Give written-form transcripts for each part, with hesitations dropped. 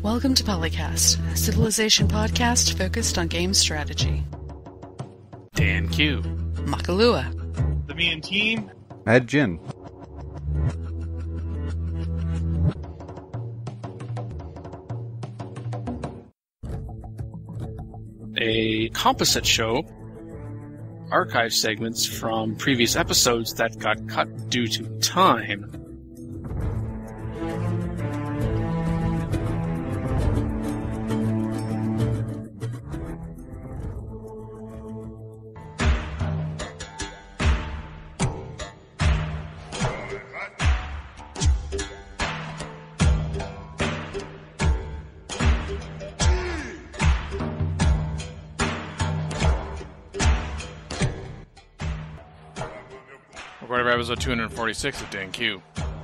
Welcome to PolyCast, a civilization podcast focused on game strategy. Dan Q. Makalua. The Me and Team. Mad Jin. A composite show, archive segments from previous episodes that got cut due to time. Recorded for episode 246 of Dan Q,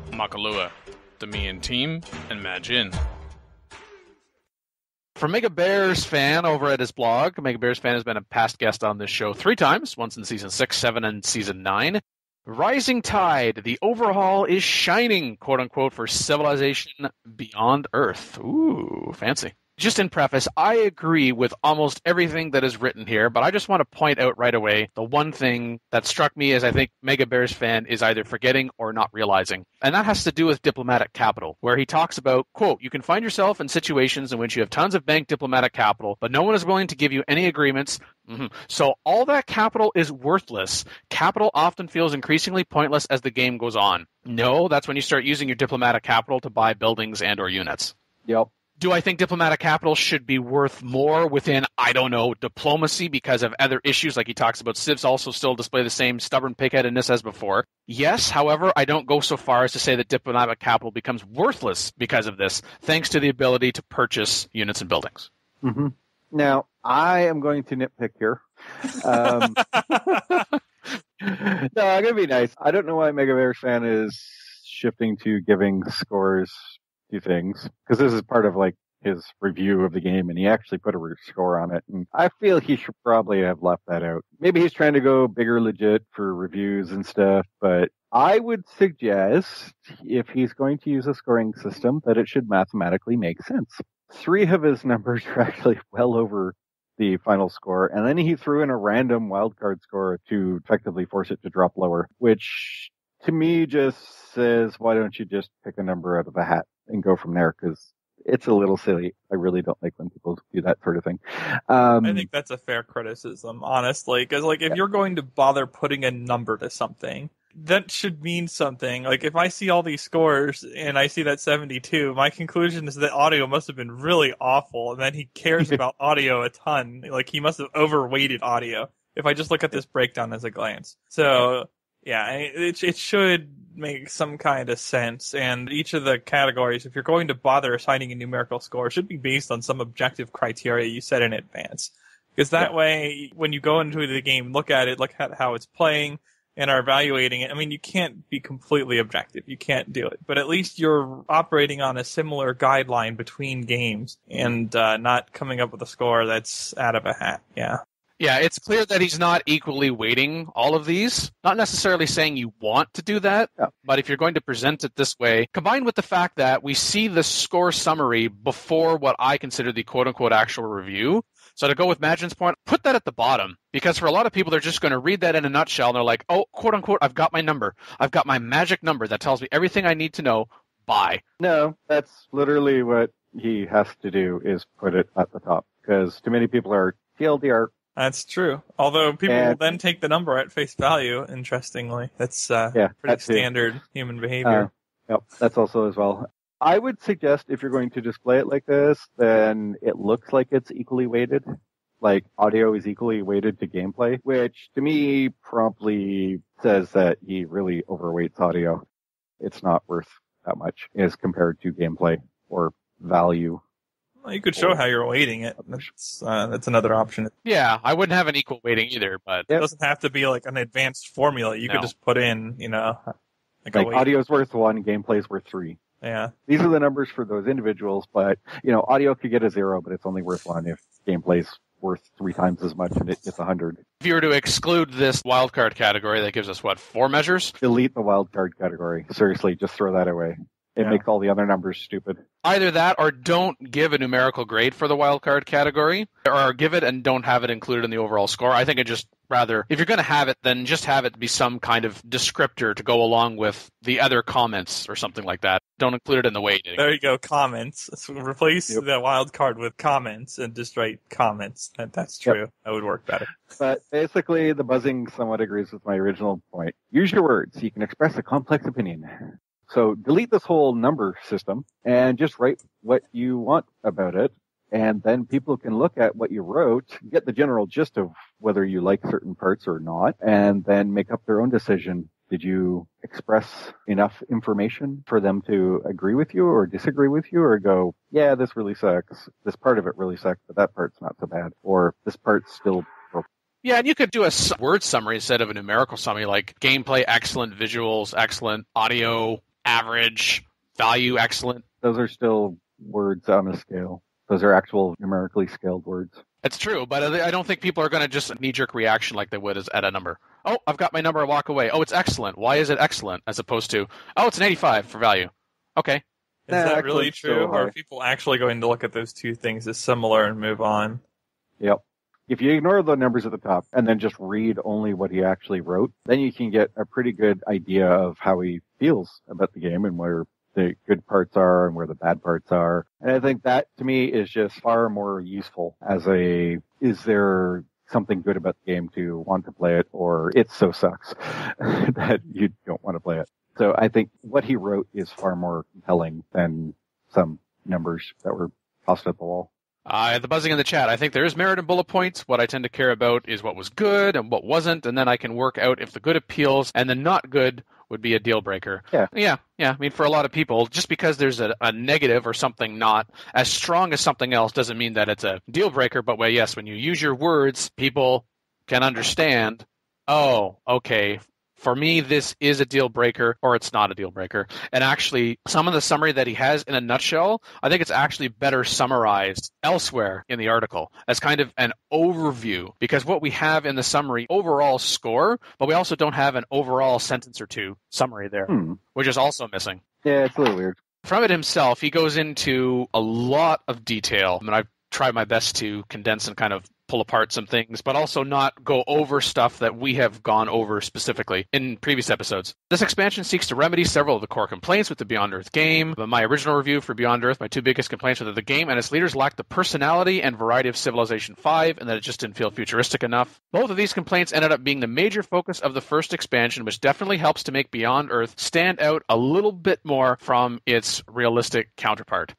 Makalua, The Me and Team, and Mad Jin. For Mega Bears fan over at his blog, Mega Bears fan has been a past guest on this show 3 times, once in season 6, 7, and season 9. Rising tide, the overhaul is shining, quote-unquote, for civilization beyond Earth. Ooh, fancy. Just in preface, I agree with almost everything that is written here, but I just want to point out right away the one thing that struck me as I think Mega Bears fan is either forgetting or not realizing. And that has to do with diplomatic capital, where he talks about, quote, you can find yourself in situations in which you have tons of bank diplomatic capital, but no one is willing to give you any agreements. So all that capital is worthless. Capital often feels increasingly pointless as the game goes on. No, that's when you start using your diplomatic capital to buy buildings and or units. Yep. Do I think diplomatic capital should be worth more within, I don't know, diplomacy because of other issues like he talks about? Civs also still display the same stubborn pigheadedness as before. Yes, however, I don't go so far as to say that diplomatic capital becomes worthless because of this, thanks to the ability to purchase units and buildings. Mm-hmm. Now, I am going to nitpick here. No, I'm going to be nice. I don't know why Mega Bears fan is shifting to giving scores to things, because this is part of like his review of the game, and he actually put a score on it, and I feel he should probably have left that out. Maybe he's trying to go bigger legit for reviews and stuff, but I would suggest, if he's going to use a scoring system, that it should mathematically make sense. 3 of his numbers are actually well over the final score, and then he threw in a random wildcard score to effectively force it to drop lower, which to me just says, why don't you just pick a number out of a hat and go from there? Because it's a little silly. I really don't like when people do that sort of thing. I think that's a fair criticism, honestly, because like if you're going to bother putting a number to something, that should mean something. Like if I see all these scores and I see that 72, my conclusion is that audio must have been really awful, and that he cares about audio a ton. Like he must have overweighted audio if I just look at this breakdown as a glance. So yeah, it should make some kind of sense, and each of the categories, if you're going to bother assigning a numerical score, should be based on some objective criteria you set in advance. Because that way, when you go into the game, look at how it's playing, and are evaluating it, I mean, you can't be completely objective. You can't do it. But at least you're operating on a similar guideline between games, and not coming up with a score that's out of a hat. Yeah. Yeah, it's clear that he's not equally weighting all of these. Not necessarily saying you want to do that, but if you're going to present it this way, combined with the fact that we see the score summary before what I consider the quote-unquote actual review. So to go with Madgen's point, put that at the bottom, because for a lot of people, they're just going to read that in a nutshell, and they're like, oh, quote-unquote, I've got my number. I've got my magic number that tells me everything I need to know. Bye. No, that's literally what he has to do, is put it at the top, because too many people are TLDR. That's true. Although people will then take the number at face value, interestingly. That's pretty standard human behavior. Yep, that's also as well. I would suggest if you're going to display it like this, then it looks like it's equally weighted. Like audio is equally weighted to gameplay, which to me promptly says that he really overweights audio. It's not worth that much as compared to gameplay or value. Well, you could show how you're weighting it. That's another option. Yeah, I wouldn't have an equal weighting either, but it doesn't have to be like an advanced formula. You could just put in, like audio's worth 1, gameplay's worth 3. Yeah. These are the numbers for those individuals, but, audio could get a 0, but it's only worth 1 if gameplay's worth 3 times as much and it gets 100. If you were to exclude this wildcard category, that gives us, 4 measures? Delete the wildcard category. Seriously, just throw that away. it makes all the other numbers stupid. Either that or don't give a numerical grade for the wildcard category, or give it and don't have it included in the overall score. I think it just rather, if you're going to have it, then just have it be some kind of descriptor to go along with the other comments or something like that. Don't include it in the weighting. There you go, comments. So replace the wild card with comments and just write comments. That's true. Yep. That would work better. But basically, the buzzing somewhat agrees with my original point. Use your words. You can express a complex opinion. So delete this whole number system and just write what you want about it. And then people can look at what you wrote, get the general gist of whether you like certain parts or not, and then make up their own decision. Did you express enough information for them to agree with you or disagree with you, or go, yeah, this really sucks. This part of it really sucks, but that part's not so bad. Or this part's still broken. Yeah, and you could do a word summary instead of a numerical summary, like gameplay, excellent, visuals, excellent, audio, average, value, excellent. Those are still words on a scale. Those are actual numerically scaled words. It's true, but I don't think people are going to just knee-jerk reaction like they would at a number. Oh, I've got my number, I walk away. Oh, it's excellent. Why is it excellent? As opposed to, oh, it's an 85 for value. Okay. Is that really true? Or are people actually going to look at those two things as similar and move on? Yep. If you ignore the numbers at the top and then just read only what he actually wrote, then you can get a pretty good idea of how he feels about the game and where the good parts are and where the bad parts are. And I think that, to me, is just far more useful as is there something good about the game to want to play it, or it so sucks that you don't want to play it. So I think what he wrote is far more compelling than some numbers that were tossed at the wall. The buzzing in the chat. I think there is merit in bullet points. What I tend to care about is what was good and what wasn't, and then I can work out if the good appeals and the not good would be a deal breaker. Yeah. I mean, for a lot of people, just because there's a negative or something not as strong as something else doesn't mean that it's a deal breaker. But yes, when you use your words, people can understand, oh, okay, for me, this is a deal breaker or it's not a deal breaker. And actually, some of the summary that he has in a nutshell, I think it's actually better summarized elsewhere in the article as kind of an overview, because what we have in the summary, overall score, but we also don't have an overall sentence or two summary there, which is also missing. Yeah, it's a little weird. From it himself, he goes into a lot of detail. I mean, I've tried my best to condense and kind of pull apart some things, but also not go over stuff that we have gone over specifically in previous episodes. This expansion seeks to remedy several of the core complaints with the Beyond Earth game. But my original review for Beyond Earth, my two biggest complaints were that the game and its leaders lacked the personality and variety of Civilization V, and that it just didn't feel futuristic enough. Both of these complaints ended up being the major focus of the first expansion, which definitely helps to make Beyond Earth stand out a little bit more from its realistic counterpart.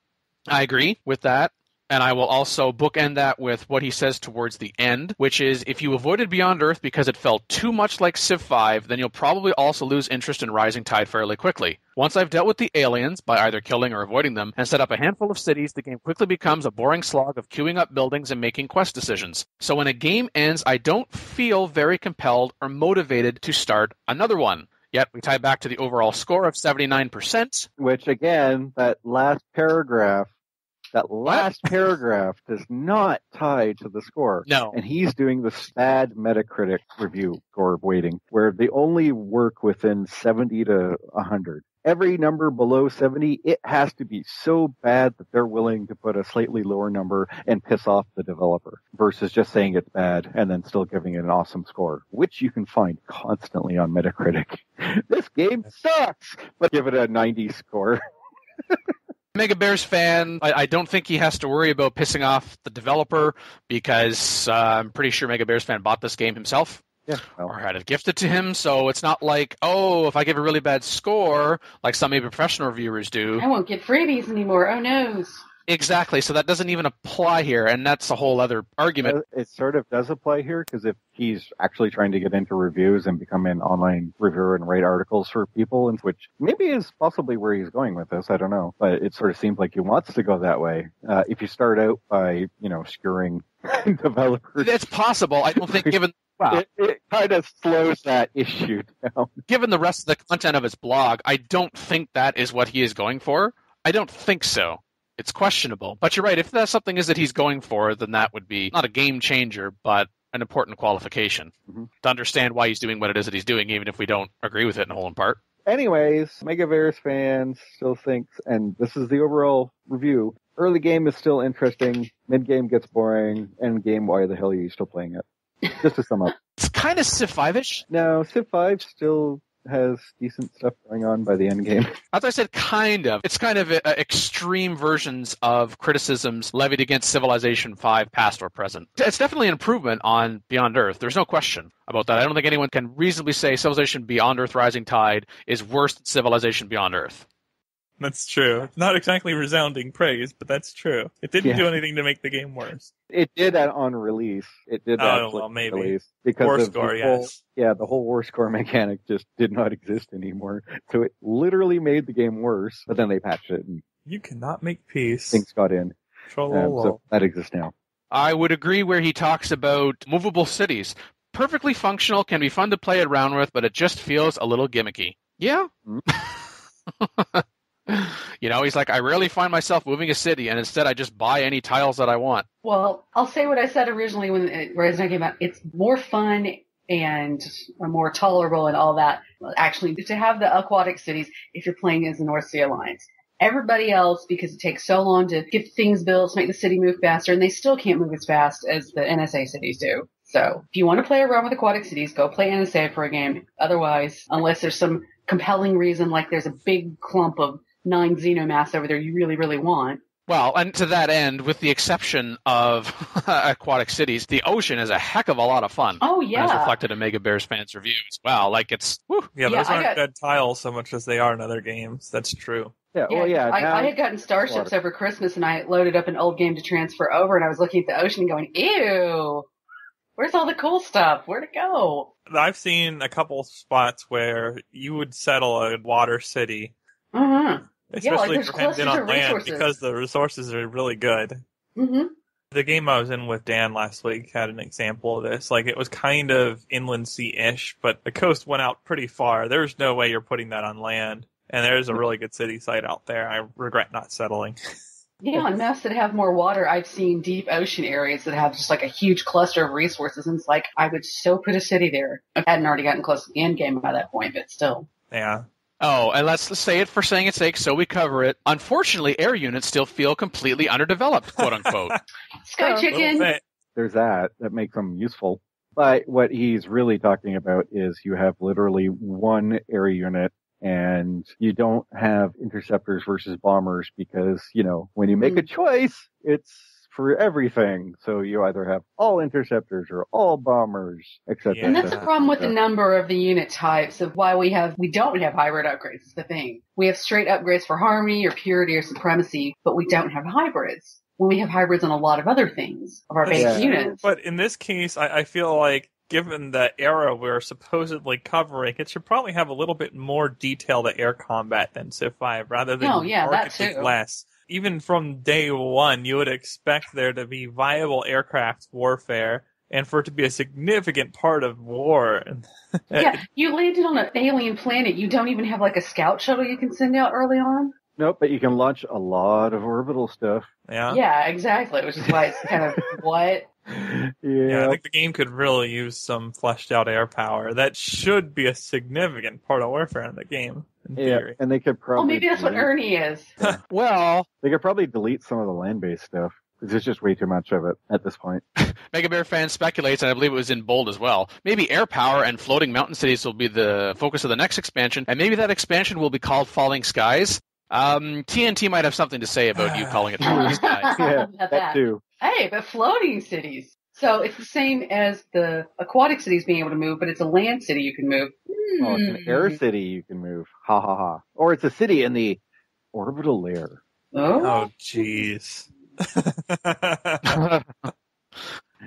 I agree with that. And I will also bookend that with what he says towards the end, which is if you avoided Beyond Earth because it felt too much like Civ 5, then you'll probably also lose interest in Rising Tide fairly quickly. Once I've dealt with the aliens, by either killing or avoiding them, and set up a handful of cities, the game quickly becomes a boring slog of queuing up buildings and making quest decisions. So when a game ends, I don't feel very compelled or motivated to start another one. Yet we tie back to the overall score of 79%. Which, again, that last paragraph does not tie to the score. No. And he's doing the sad Metacritic review score weighting, where they only work within 70 to 100. Every number below 70, it has to be so bad that they're willing to put a slightly lower number and piss off the developer, versus just saying it's bad and then still giving it an awesome score, which you can find constantly on Metacritic. This game sucks, but give it a 90 score. Mega Bears fan, I don't think he has to worry about pissing off the developer, because I'm pretty sure Mega Bears fan bought this game himself. Yeah, or had it gifted to him, so it's not like, oh, if I give a really bad score, like some maybe professional reviewers do, I won't get freebies anymore, oh no. Exactly, so that doesn't even apply here, and that's a whole other argument. It sort of does apply here, because if he's actually trying to get into reviews and become an online reviewer and write articles for people, and which maybe is possibly where he's going with this, I don't know, but it sort of seems like he wants to go that way. If you start out by, skewering developers... It's possible, I don't think given... Wow. It kind of slows that issue down. Given the rest of the content of his blog, I don't think that is what he is going for. I don't think so. It's questionable. But you're right, if that's something is that he's going for, then that would be not a game changer, but an important qualification to understand why he's doing what it is that he's doing, even if we don't agree with it in whole and part. Anyways, Megaverse fans still thinks, and this is the overall review, early game is still interesting, mid-game gets boring, end game, why the hell are you still playing it? Just to sum up. It's kind of Civ 5-ish. No, Civ 5 still has decent stuff going on by the end game. As I said, kind of. It's kind of extreme versions of criticisms levied against Civilization 5, past or present. It's definitely an improvement on Beyond Earth. There's no question about that. I don't think anyone can reasonably say Civilization Beyond Earth Rising Tide is worse than Civilization Beyond Earth. That's true. It's not exactly resounding praise, but that's true. It didn't do anything to make the game worse. It did that on release. It did that maybe. Release because War of score, the whole, yes. Yeah, the whole war score mechanic just did not exist anymore. So it literally made the game worse, but then they patched it and You cannot make peace. things got in. Trollolo. So that exists now. I would agree where he talks about movable cities. Perfectly functional, can be fun to play around with, but it just feels a little gimmicky. Yeah. You know, he's like, I rarely find myself moving a city, and instead I just buy any tiles that I want. Well, I'll say what I said originally when Resident came out. It's more fun and more tolerable and all that, actually, to have the aquatic cities if you're playing as the North Sea Alliance. Everybody else, because it takes so long to get things built, to make the city move faster, and they still can't move as fast as the NSA cities do. So if you want to play around with aquatic cities, go play NSA for a game. Otherwise, unless there's some compelling reason, like there's a big clump of 9 xenomass over there you really, really want. Well, and to that end, with the exception of aquatic cities, the ocean is a heck of a lot of fun. Oh, yeah. As reflected in Mega Bears fans' reviews. Wow, like it's... Whew. Yeah, those aren't dead tiles so much as they are in other games. That's true. Yeah, well, yeah. I had gotten Starships over Christmas, and I loaded up an old game to transfer over, and I was looking at the ocean going, ew, where's all the cool stuff? Where'd it go? I've seen a couple spots where you would settle a water city. Mm-hmm. Especially there's for him being on land, resources. because the resources are really good. Mm-hmm. The game I was in with Dan last week had an example of this. Like, it was kind of inland sea-ish, but the coast went out pretty far. There's no way you're putting that on land. And there's a really good city site out there. I regret not settling. Yeah, on maps that have more water, I've seen deep ocean areas that have just like a huge cluster of resources. And it's like, I would so put a city there. I hadn't already gotten close to the end game by that point, but still. Yeah. Oh, and let's say it for saying its sake, so we cover it. Unfortunately, air units still feel completely underdeveloped, quote-unquote. Sky Chicken! There's that makes them useful. But what he's really talking about is you have literally one air unit, and you don't have interceptors versus bombers because, you know, when you make a choice, it's for everything. So you either have all interceptors or all bombers, etc. And that's the problem with the number of the unit types of why we don't have hybrid upgrades is the thing. We have straight upgrades for harmony or purity or supremacy, but we don't have hybrids. When we have hybrids on a lot of other things of our base units. But in this case, I feel like given the era we're supposedly covering, it should probably have a little bit more detail to air combat than Civ 5 rather than markedly less. Even from day one, you would expect there to be viable aircraft warfare and for it to be a significant part of war. Yeah, you landed on an alien planet. You don't even have like a scout shuttle you can send out early on? Nope, but you can launch a lot of orbital stuff. Yeah. Yeah, exactly, which is why it's kind of, what? Yeah, I think the game could really use some fleshed out air power. That should be a significant part of warfare in the game, in theory. And they could probably... Well, maybe that's what Ernie is. Well... They could probably delete some of the land-based stuff. There's just way too much of it at this point. Mega Bear Fan speculates, and I believe it was in bold as well, maybe air power and floating mountain cities will be the focus of the next expansion, and maybe that expansion will be called Falling Skies. TNT might have something to say about you calling it Falling Skies. Yeah, that too. Hey, but floating cities. So it's the same as the aquatic cities being able to move, but it's a land city you can move. Oh, it's an air city you can move. Ha ha ha. Or it's a city in the orbital layer. Oh, jeez.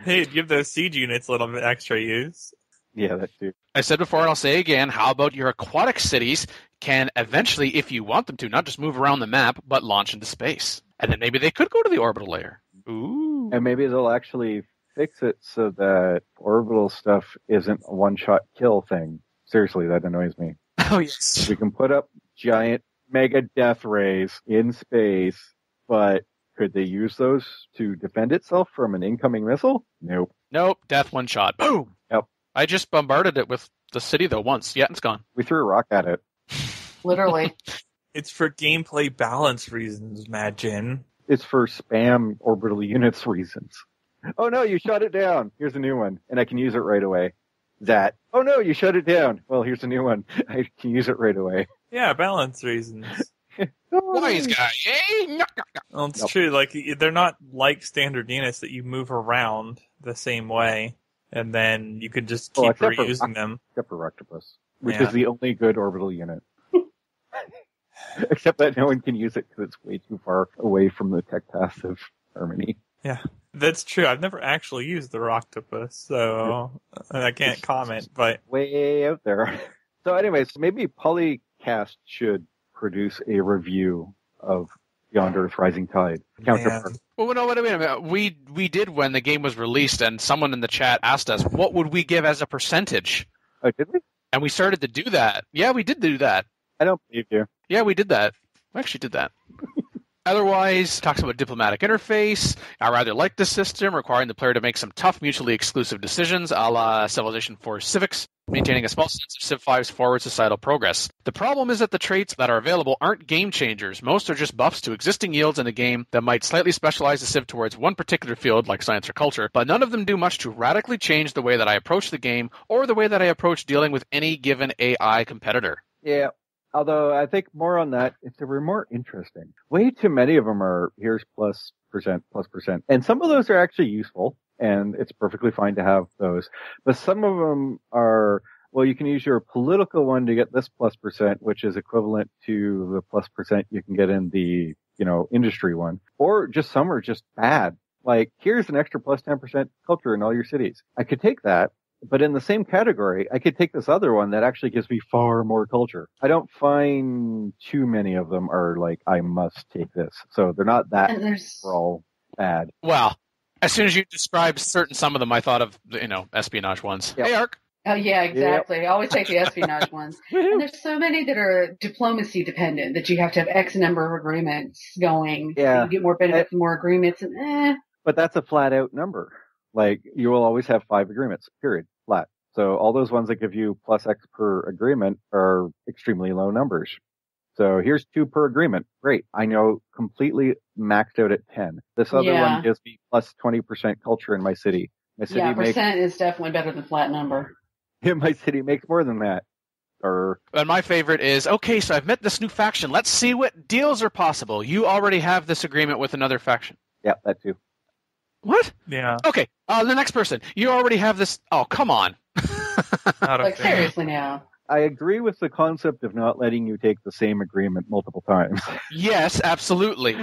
Hey, give those siege units a little bit extra use. Yeah, that too. I said before, and I'll say again, how about your aquatic cities can eventually, if you want them to, not just move around the map, but launch into space. And then maybe they could go to the orbital layer. Ooh. And maybe they'll actually fix it so that orbital stuff isn't a one-shot kill thing. Seriously, that annoys me. Oh, yes. We can put up giant mega death rays in space, but could they use those to defend itself from an incoming missile? Nope. Nope. Death one shot. Boom. Yep. I just bombarded it with the city, though, once. Yeah, it's gone. We threw a rock at it. Literally. It's for gameplay balance reasons, Majin. It's for spam orbital units reasons. Oh no, you shut it down. Here's a new one, and I can use it right away. That. Oh no, you shut it down. Well, here's a new one. I can use it right away. Yeah, balance reasons. Wise guy, eh? Well, it's Nope. true. Like, they're not like standard units that you move around the same way, and then you can just keep except for- reusing them. Except for Rectopus, which Yeah. is the only good orbital unit. Except that no one can use it because it's way too far away from the tech passive harmony. Yeah, that's true. I've never actually used the Roctopus, so I can't comment, but Way out there. So anyways, maybe PolyCast should produce a review of Beyond Earth Rising Tide. Counterpart. Man. Well, no, wait a minute. We did when the game was released, and someone in the chat asked us, what would we give as a percentage? Oh, did we? And we started to do that. Yeah, we did do that. I don't believe you. Yeah, we did that. We actually did that. Otherwise, talks about diplomatic interface. I rather like this system, requiring the player to make some tough, mutually exclusive decisions, a la Civilization 4 Civics, maintaining a small sense of Civ 5's forward societal progress. The problem is that the traits that are available aren't game changers. Most are just buffs to existing yields in the game that might slightly specialize the Civ towards one particular field, like science or culture, but none of them do much to radically change the way that I approach the game or the way that I approach dealing with any given AI competitor. Yeah. Although I think more on that, if they were more interesting. Way too many of them are here's plus percent. And some of those are actually useful, and it's perfectly fine to have those. But some of them are, well, you can use your political one to get this plus percent, which is equivalent to the plus percent you can get in the, industry one. Or just some are just bad. Like, here's an extra plus 10% culture in all your cities. I could take that. But in the same category, I could take this other one that actually gives me far more culture. I don't find too many of them are like, I must take this. So they're not that And there's overall bad. Well, as soon as you described some of them, I thought of, espionage ones. Yep. Hey, Ark. Oh yeah, exactly. I always take the espionage ones. And there's so many that are diplomacy dependent that you have to have X number of agreements going. Yeah. So you get more benefits and more agreements and But that's a flat out number. Like, you will always have 5 agreements, period, flat. So all those ones that give you plus X per agreement are extremely low numbers. So here's 2 per agreement. Great. I know completely maxed out at 10. This other Yeah. one gives me plus 20% culture in my city. My city yeah, makes, percent is definitely better than flat number. my city makes more than that. Or, And my favorite is, okay, so I've met this new faction. Let's see what deals are possible. You already have this agreement with another faction. yeah, that too. What? Yeah. Okay, the next person. You already have this. Oh, come on. Not a Like fan. seriously now. I agree with the concept of not letting you take the same agreement multiple times. Yes, absolutely.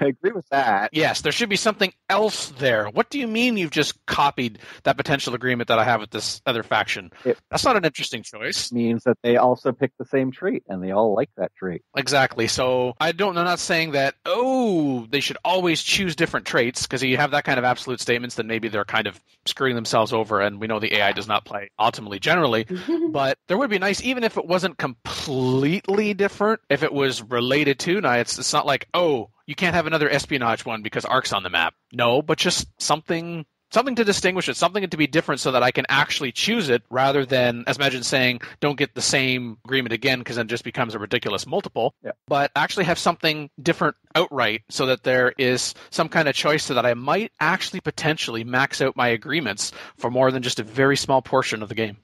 I agree with that. Yes, there should be something else there. What do you mean you've just copied that potential agreement that I have with this other faction? That's not an interesting choice. Means that they also pick the same trait, and they all like that trait. Exactly. So I'm not saying that, they should always choose different traits, because you have that kind of absolute statements, then maybe they're kind of screwing themselves over, and we know the AI does not play optimally generally. But there would be nice, even if it wasn't completely different, if it was related to. Now, it's not like, you can't have another espionage one because Ark's on the map. No, but just something to distinguish it, something to be different so that I can actually choose it rather than, as Imagine saying, don't get the same agreement again because then it just becomes a ridiculous multiple. Yeah. But actually have something different outright so that there is some kind of choice so that I might actually potentially max out my agreements for more than just a very small portion of the game.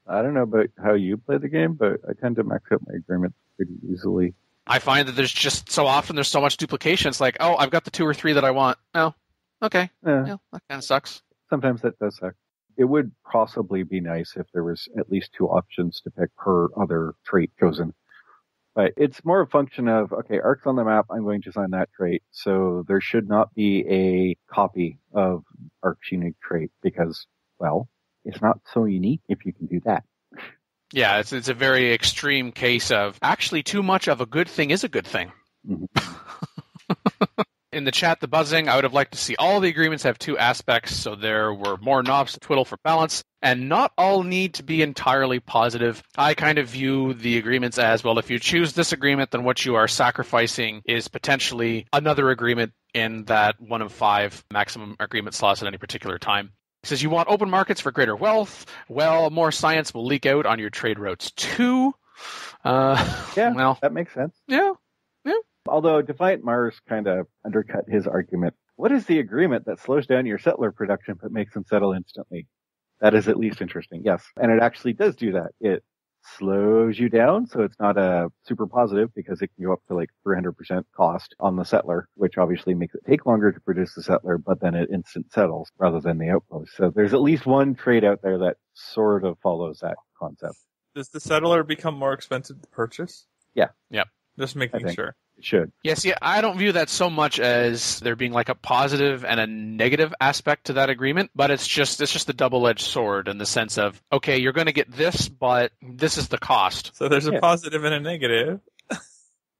I don't know about how you play the game, but I tend to max out my agreements pretty easily. I find that there's just so often there's so much duplication. It's like, I've got the 2 or 3 that I want. Oh, okay. Yeah, that kind of sucks. Sometimes that does suck. It would possibly be nice if there was at least 2 options to pick per other trait chosen. But it's more a function of, okay, Ark's on the map, I'm going to assign that trait. So there should not be a copy of Ark's unique trait because, well, it's not so unique if you can do that. Yeah, it's a very extreme case of actually too much of a good thing is a good thing. Mm-hmm. In the chat, the buzzing, I would have liked to see all the agreements have 2 aspects, so there were more knobs to twiddle for balance, and not all need to be entirely positive. I kind of view the agreements as, well, if you choose this agreement, then what you are sacrificing is potentially another agreement in that 1 of 5 maximum agreement slots at any particular time. It says you want open markets for greater wealth. Well, more science will leak out on your trade routes too. Yeah, well, that makes sense. yeah. Although Defiant Mars kind of undercut his argument. What is the agreement that slows down your settler production but makes them settle instantly? That is at least interesting, yes. And it actually does do that. It slows you down, so it's not a super positive because it can go up to like 300% cost on the settler, which obviously makes it take longer to produce the settler, but then it instant settles rather than the outpost. So there's at least one trade out there that sort of follows that concept. Does the settler become more expensive to purchase? Yeah. Yep. Just making sure. It should. Yes, yeah, I don't view that so much as there being like a positive and a negative aspect to that agreement, but it's just a double-edged sword in the sense of, okay, you're going to get this, but this is the cost. So there's a positive and a negative.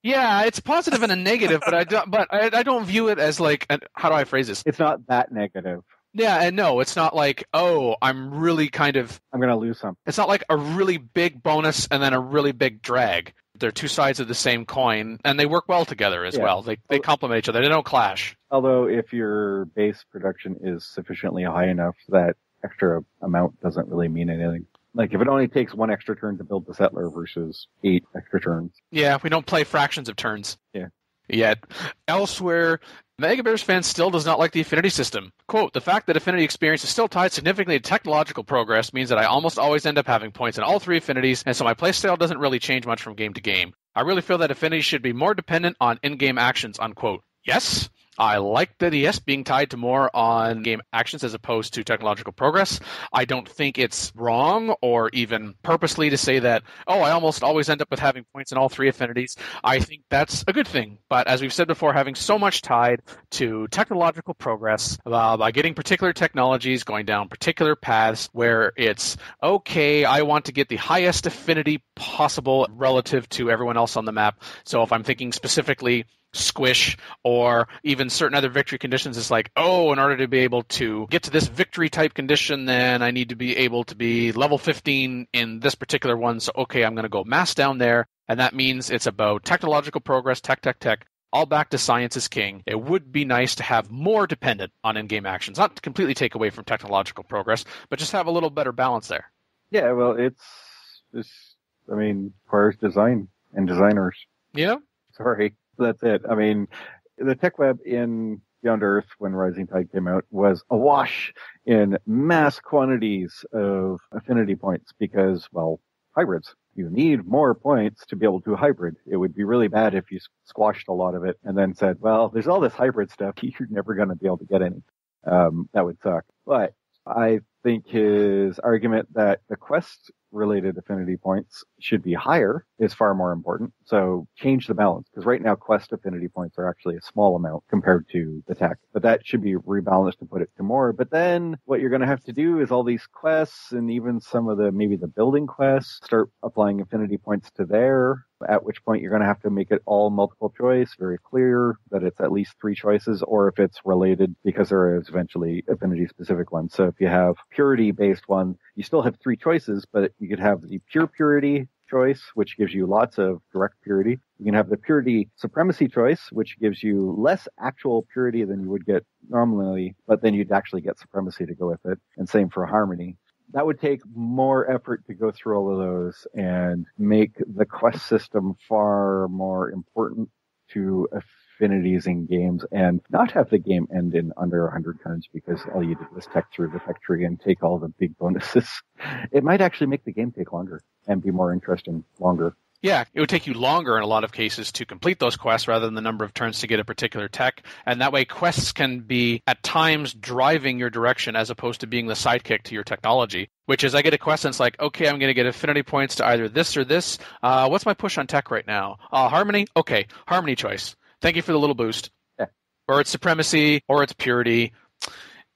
Yeah, it's positive and a negative, but I don't view it as like, how do I phrase this? It's not that negative. Yeah, and no, it's not like, oh, I'm going to lose some. It's not like a really big bonus and then a really big drag. They're two sides of the same coin, and they work well together as well. They complement each other. They don't clash. Although if your base production is sufficiently high enough, that extra amount doesn't really mean anything. Like if it only takes one extra turn to build the settler versus 8 extra turns. Yeah, we don't play fractions of turns. Yeah. Yet. Elsewhere, Mega Bears fan still does not like the affinity system. Quote, the fact that affinity experience is still tied significantly to technological progress means that I almost always end up having points in all 3 affinities, and so my playstyle doesn't really change much from game to game. I really feel that affinity should be more dependent on in-game actions, unquote. Yes, I like the DS being tied to more on game actions as opposed to technological progress. I don't think it's wrong or even purposely to say that, oh, I almost always end up with having points in all 3 affinities. I think that's a good thing. But as we've said before, having so much tied to technological progress by getting particular technologies, going down particular paths where it's, okay, I want to get the highest affinity possible relative to everyone else on the map. So if I'm thinking specifically squish or even certain other victory conditions, it's like, oh, in order to be able to get to this victory type condition, then I need to be able to be level 15 in this particular one. So, okay, I'm going to go mass down there. And that means it's about technological progress, tech, all back to science is king. It would be nice to have more dependent on in-game actions, not to completely take away from technological progress, but just have a little better balance there. Yeah, well, requires design and designers. Yeah. Sorry. That's it. I mean, the tech web in Beyond Earth, when Rising Tide came out, was awash in mass quantities of affinity points because, well, hybrids. You need more points to be able to hybrid. It would be really bad if you squashed a lot of it and then said, well, there's all this hybrid stuff. You're never going to be able to get any. That would suck. But I think his argument that the quest-related affinity points should be higher is far more important. So change the balance, because right now quest affinity points are actually a small amount compared to the tech. But that should be rebalanced to put it to more. But then what you're going to have to do is all these quests and even some of maybe the building quests, start applying affinity points to there, at which point you're going to have to make it all multiple choice, very clear that it's at least 3 choices, or if it's related, because there is eventually affinity specific ones. So if you have purity based one, you still have 3 choices, but you could have the pure purity choice, which gives you lots of direct purity. You can have the purity supremacy choice, which gives you less actual purity than you would get normally, but then you'd actually get supremacy to go with it. And same for harmony. That would take more effort to go through all of those and make the quest system far more important to affinities in games, and not have the game end in under 100 turns because all you did was tech through the tech tree and take all the big bonuses. It might actually make the game take longer and be more interesting longer. Yeah, it would take you longer in a lot of cases to complete those quests rather than the number of turns to get a particular tech. And that way quests can be at times driving your direction as opposed to being the sidekick to your technology, which is I get a quest and it's like, okay, I'm going to get affinity points to either this or this. What's my push on tech right now? Harmony? Okay, harmony choice. Thank you for the little boost. Yeah. Or it's supremacy, or it's purity.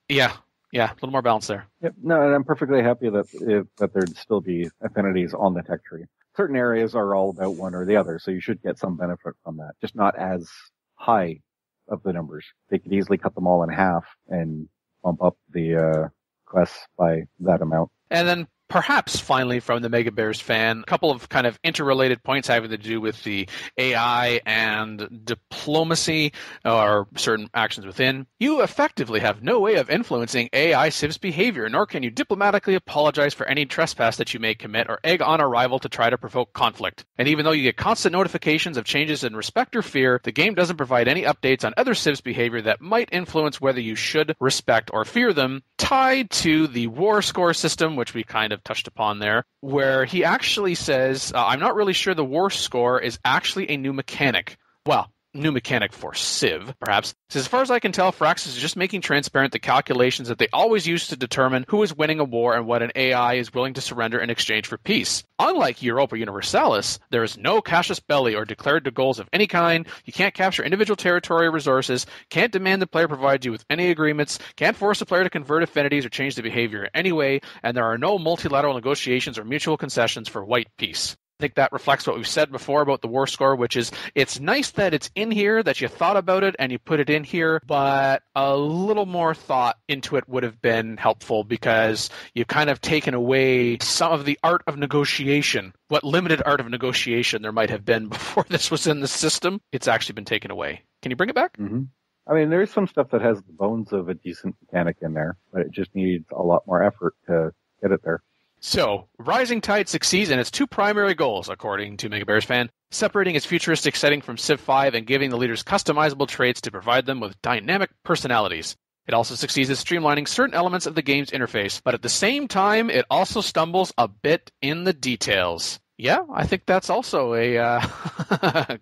Yeah, a little more balance there. Yep. No, and I'm perfectly happy that there'd still be affinities on the tech tree. Certain areas are all about one or the other, so you should get some benefit from that. Just not as high of the numbers. They could easily cut them all in half and bump up the quests by that amount. And then perhaps finally from the Mega Bears fan, a couple of kind of interrelated points having to do with the AI and diplomacy or certain actions within. You effectively have no way of influencing AI civ's behavior, nor can you diplomatically apologize for any trespass that you may commit or egg on a rival to try to provoke conflict. And even though you get constant notifications of changes in respect or fear, the game doesn't provide any updates on other civs' behavior that might influence whether you should respect or fear them, tied to the war score system, which we kind of touched upon there, where he actually says, I'm not really sure the war score is actually a new mechanic. Well, new mechanic for Civ, perhaps. As far as I can tell, Firaxis is just making transparent the calculations that they always use to determine who is winning a war and what an AI is willing to surrender in exchange for peace. Unlike Europa Universalis, there is no casus belli or declared goals of any kind. You can't capture individual territory or resources, can't demand the player provide you with any agreements, can't force a player to convert affinities or change the behavior in any way, and there are no multilateral negotiations or mutual concessions for white peace. I think that reflects what we've said before about the war score, which is it's nice that it's in here, that you thought about it and you put it in here, but a little more thought into it would have been helpful because you've kind of taken away some of the art of negotiation. What limited art of negotiation there might have been before this was in the system, it's actually been taken away. Can you bring it back? Mm-hmm. I mean, there's some stuff that has the bones of a decent mechanic in there, but it just needs a lot more effort to get it there. So, Rising Tide succeeds in its two primary goals, according to Mega Bears fan, separating its futuristic setting from Civ 5 and giving the leaders customizable traits to provide them with dynamic personalities. It also succeeds in streamlining certain elements of the game's interface, but at the same time, it also stumbles a bit in the details. Yeah, I think that's also a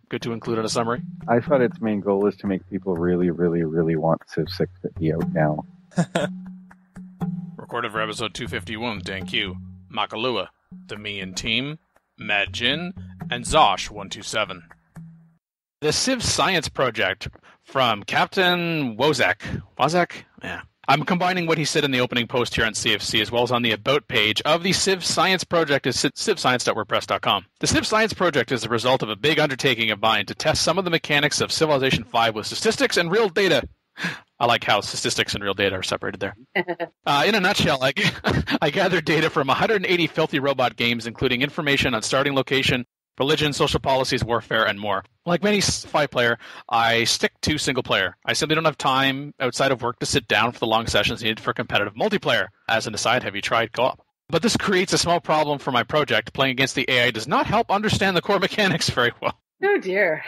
good to include in a summary. I thought its main goal is to make people really, really, really want Civ 6 to be out now. Recorded for episode 251 with Dan Q, Makalua, the Mian Team, Mad Jin, and Zosh127. The Civ Science Project from Captain Wozak. Wozak? Yeah. I'm combining what he said in the opening post here on CFC as well as on the About page of the Civ Science Project at civscience.wordpress.com. The Civ Science Project is the result of a big undertaking of mine to test some of the mechanics of Civilization 5 with statistics and real data. I like how statistics and real data are separated there. In a nutshell, I gathered data from 180 filthy robot games, including information on starting location, religion, social policies, warfare, and more. Like many 5-player, I stick to single-player. I simply don't have time outside of work to sit down for the long sessions needed for competitive multiplayer. As an aside, have you tried co-op? But this creates a small problem for my project. Playing against the AI does not help understand the core mechanics very well. Oh, dear.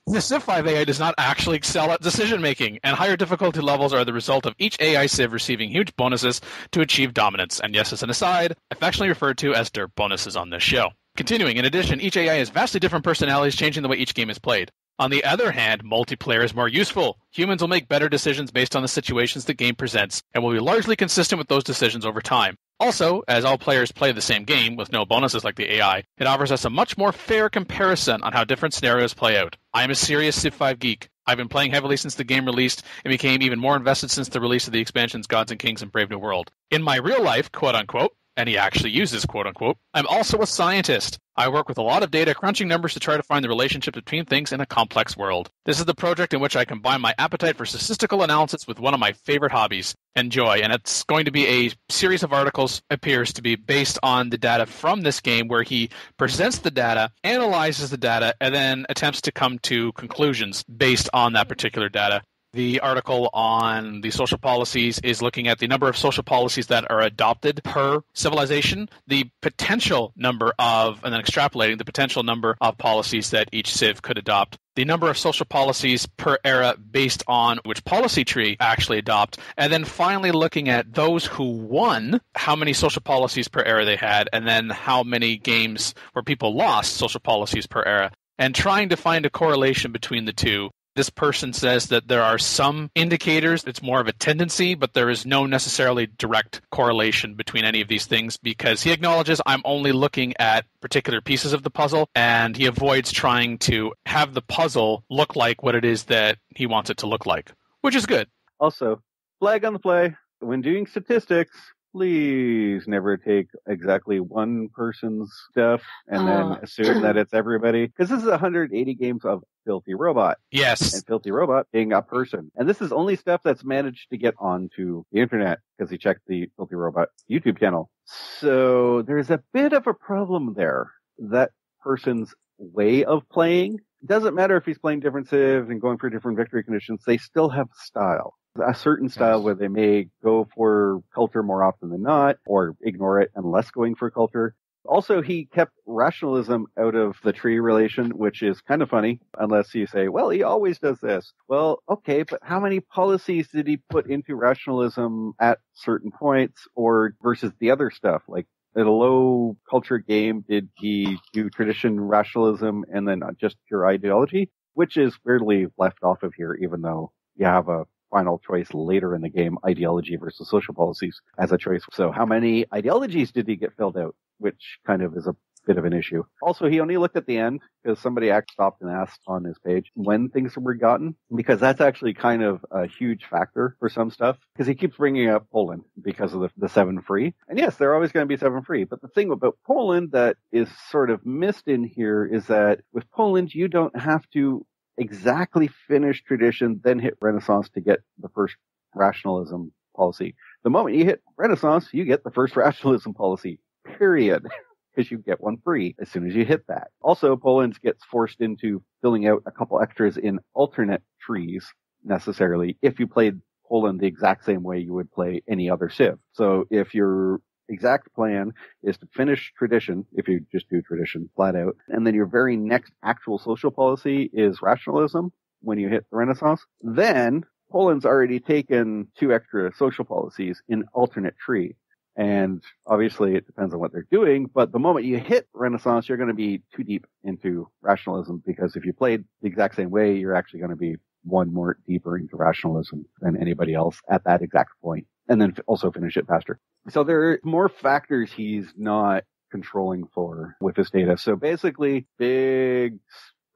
The Civ 5 AI does not actually excel at decision-making, and higher difficulty levels are the result of each AI Civ receiving huge bonuses to achieve dominance, and yes, as an aside, affectionately referred to as derp bonuses on this show. Continuing, in addition, each AI has vastly different personalities, changing the way each game is played. On the other hand, multiplayer is more useful. Humans will make better decisions based on the situations the game presents, and will be largely consistent with those decisions over time. Also, as all players play the same game, with no bonuses like the AI, it offers us a much more fair comparison on how different scenarios play out. I am a serious Civ 5 geek. I've been playing heavily since the game released, and became even more invested since the release of the expansions Gods and Kings and Brave New World. In my real life, quote-unquote, and he actually uses quote-unquote, I'm also a scientist. I work with a lot of data, crunching numbers to try to find the relationship between things in a complex world. This is the project in which I combine my appetite for statistical analysis with one of my favorite hobbies, enjoy, and it's going to be a series of articles, appears to be based on the data from this game, where he presents the data, analyzes the data, and then attempts to come to conclusions based on that particular data. The article on the social policies is looking at the number of social policies that are adopted per civilization, the potential number of, and then extrapolating the potential number of policies that each civ could adopt, the number of social policies per era based on which policy tree actually adopt, and then finally looking at those who won, how many social policies per era they had, and then how many games where people lost social policies per era, and trying to find a correlation between the two. This person says that there are some indicators, it's more of a tendency, but there is no necessarily direct correlation between any of these things, because he acknowledges I'm only looking at particular pieces of the puzzle, and he avoids trying to have the puzzle look like what it is that he wants it to look like, which is good. Also, flag on the play. When doing statistics, please never take exactly one person's stuff and then assume that it's everybody. Because this is 180 games of Filthy Robot. Yes. And Filthy Robot being a person. And this is only stuff that's managed to get onto the internet because he checked the Filthy Robot YouTube channel. So there's a bit of a problem there. That person's way of playing, doesn't matter if he's playing different civs and going for different victory conditions, they still have style. A certain style where they may go for culture more often than not, or ignore it unless going for culture. Also, he kept rationalism out of the tree relation, which is kind of funny, unless you say, well, he always does this. Well, okay, but how many policies did he put into rationalism at certain points, or versus the other stuff? Like, in a low culture game, did he do tradition, rationalism, and then just pure ideology? Which is weirdly left off of here, even though you have a final choice later in the game, ideology versus social policies as a choice. So how many ideologies did he get filled out? Which kind of is a bit of an issue. Also, he only looked at the end because somebody stopped and asked on his page when things were gotten, because that's actually kind of a huge factor for some stuff, because he keeps bringing up Poland because of the 7 free. And yes, they're always going to be 7 free. But the thing about Poland that is sort of missed in here is that with Poland, you don't have to exactly finish tradition, then hit Renaissance to get the first rationalism policy. The moment you hit Renaissance, you get the first rationalism policy, period. Because you get one free as soon as you hit that. Also, Poland gets forced into filling out a couple extras in alternate trees, necessarily, if you played Poland the exact same way you would play any other civ. So if your exact plan is to finish tradition, if you just do tradition flat out, and then your very next actual social policy is rationalism when you hit the Renaissance, then Poland's already taken 2 extra social policies in alternate tree. And obviously it depends on what they're doing, but the moment you hit Renaissance, you're going to be too deep into rationalism, because if you played the exact same way, you're actually going to be one more deeper into rationalism than anybody else at that exact point. And then also finish it faster. So there are more factors he's not controlling for with this data. So basically, big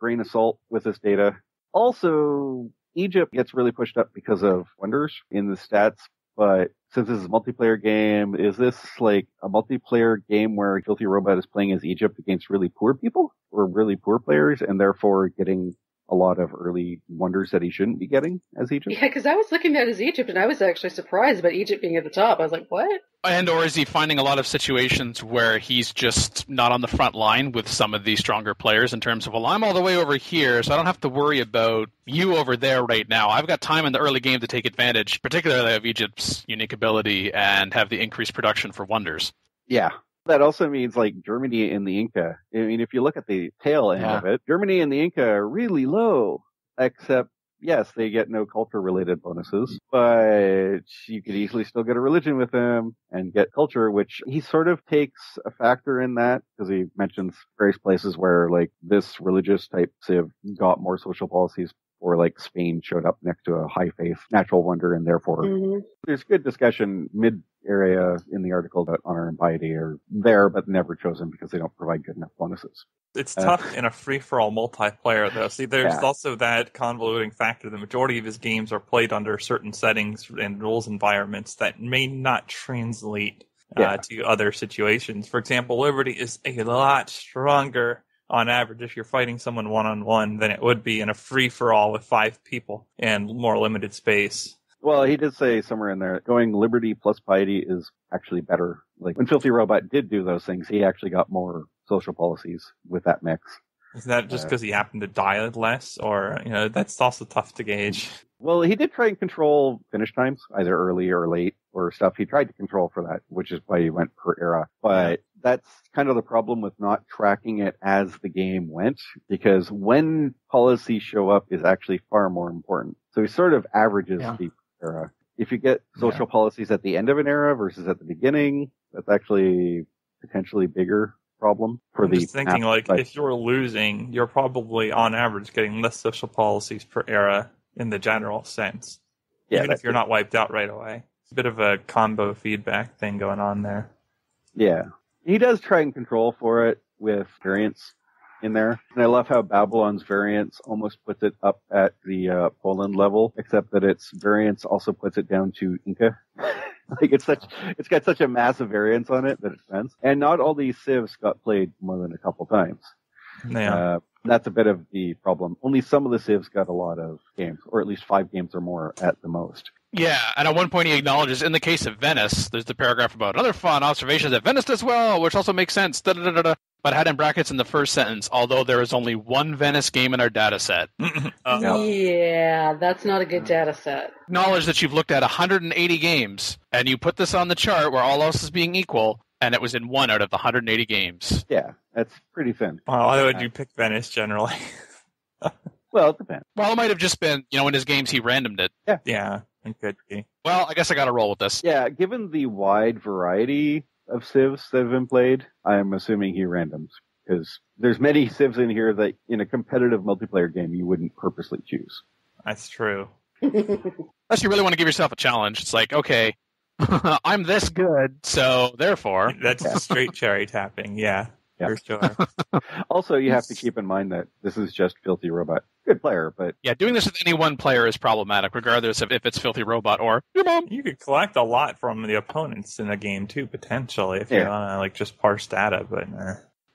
grain of salt with this data. Also, Egypt gets really pushed up because of wonders in the stats. But since this is a multiplayer game, is this like a multiplayer game where Filthy Robot is playing as Egypt against really poor people or really poor players and therefore getting a lot of early wonders that he shouldn't be getting as Egypt? Yeah, because I was looking at his Egypt and I was actually surprised about Egypt being at the top. I was like, what? And or is he finding a lot of situations where he's just not on the front line with some of these stronger players in terms of, well, I'm all the way over here, so I don't have to worry about you over there right now. I've got time in the early game to take advantage, particularly of Egypt's unique ability and have the increased production for wonders. Yeah. That also means like Germany and the Inca. I mean, if you look at the tail end of it, Germany and the Inca are really low, except yes, they get no culture-related bonuses, but you could easily still get a religion with them and get culture, which he sort of takes a factor in that, because he mentions various places where, like, this religious type civ got more social policies, or like Spain showed up next to a high faith natural wonder, and therefore there's good discussion mid-area in the article about honor and piety are there, but never chosen because they don't provide good enough bonuses. It's tough in a free-for-all multiplayer, though. See, there's also that convoluting factor. The majority of his games are played under certain settings and rules environments that may not translate to other situations. For example, Liberty is a lot stronger on average if you're fighting someone one-on-one than it would be in a free-for-all with 5 people and more limited space. Well, he did say somewhere in there, going Liberty plus Piety is actually better. Like, when Filthy Robot did do those things, he actually got more social policies with that mix. Is that just because he happened to die less? Or, you know, that's also tough to gauge. Well, he did try and control finish times, either early or late, or stuff. He tried to control for that, which is why he went per era. But that's kind of the problem with not tracking it as the game went, because when policies show up is actually far more important. So he sort of averages the era. If you get social policies at the end of an era versus at the beginning, that's actually potentially bigger problem for the. Just thinking, like, if you're losing, you're probably on average getting less social policies per era in the general sense, even if you're not wiped out right away. It's a bit of a combo feedback thing going on there. Yeah, he does try and control for it with variants in there, and I love how Babylon's variants almost puts it up at the Poland level, except that its variants also puts it down to Inca. Like it's got such a massive variance on it that it depends. And not all these civs got played more than a couple times. Yeah. That's a bit of the problem. Only some of the civs got a lot of games, or at least 5 games or more at the most. Yeah, and at one point he acknowledges, in the case of Venice, there's the paragraph about another fun observation that Venice does well, which also makes sense, but had in brackets in the first sentence, although there is only one Venice game in our data set. Yeah, that's not a good data set. Acknowledge that you've looked at 180 games, and you put this on the chart where all else is being equal, and it was in 1 out of the 180 games. Yeah, that's pretty thin. Well, why would you pick Venice generally? Well, it depends. Well, it might have just been, in his games he randomed it. Yeah, it could be. Well, I guess I got to roll with this. Yeah, given the wide variety of civs that have been played, I'm assuming he randoms. Because there's many civs in here that in a competitive multiplayer game you wouldn't purposely choose. That's true. Unless you really want to give yourself a challenge. It's like, okay, I'm this good, so therefore... That's straight cherry tapping, yeah. For sure. Also, you have to keep in mind that this is just Filthy Robot. Good player, but... Yeah, doing this with any one player is problematic, regardless of if it's Filthy Robot or your mom. You could collect a lot from the opponents in a game, too, potentially, if you want to just parse data, but...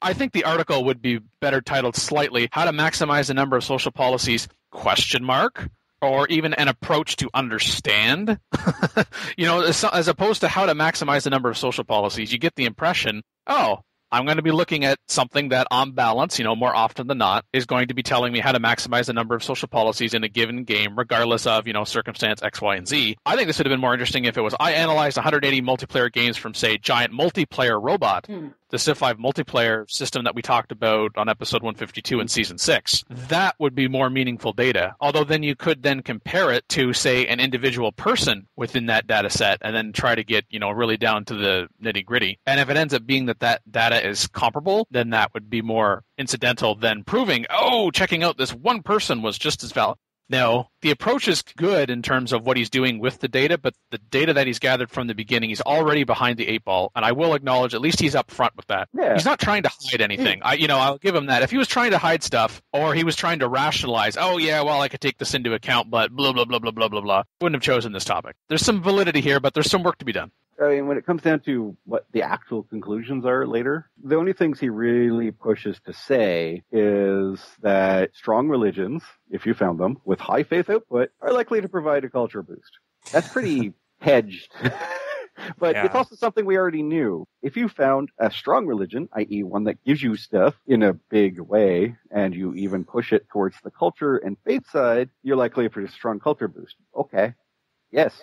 I think the article would be better titled slightly, How to Maximize the Number of Social Policies, ? Or even an approach to understand. As opposed to how to maximize the number of social policies, you get the impression, I'm going to be looking at something that, on balance, more often than not, is going to be telling me how to maximize the number of social policies in a given game, regardless of, circumstance X, Y, and Z. I think this would have been more interesting if it was, I analyzed 180 multiplayer games from, say, Giant Multiplayer Robot, the Civ 5 multiplayer system that we talked about on episode 152 in season 6. That would be more meaningful data. Although then you could then compare it to, say, an individual person within that data set and then try to get, really down to the nitty gritty. And if it ends up being that data is comparable, then that would be more incidental than proving, checking out this one person was just as valid. No, the approach is good in terms of what he's doing with the data, but the data that he's gathered from the beginning, he's already behind the 8 ball, and I will acknowledge at least he's up front with that. Yeah. He's not trying to hide anything. I'll give him that. If he was trying to hide stuff, or he was trying to rationalize, I could take this into account, but blah, blah, blah, blah, blah, blah, blah, wouldn't have chosen this topic. There's some validity here, but there's some work to be done. I mean, when it comes down to what the actual conclusions are later, the only things he really pushes to say is that strong religions, if you found them, with high faith output, are likely to provide a culture boost. That's pretty hedged. But it's also something we already knew. If you found a strong religion, i.e. one that gives you stuff in a big way, and you even push it towards the culture and faith side, you're likely to produce a strong culture boost. Okay. Yes,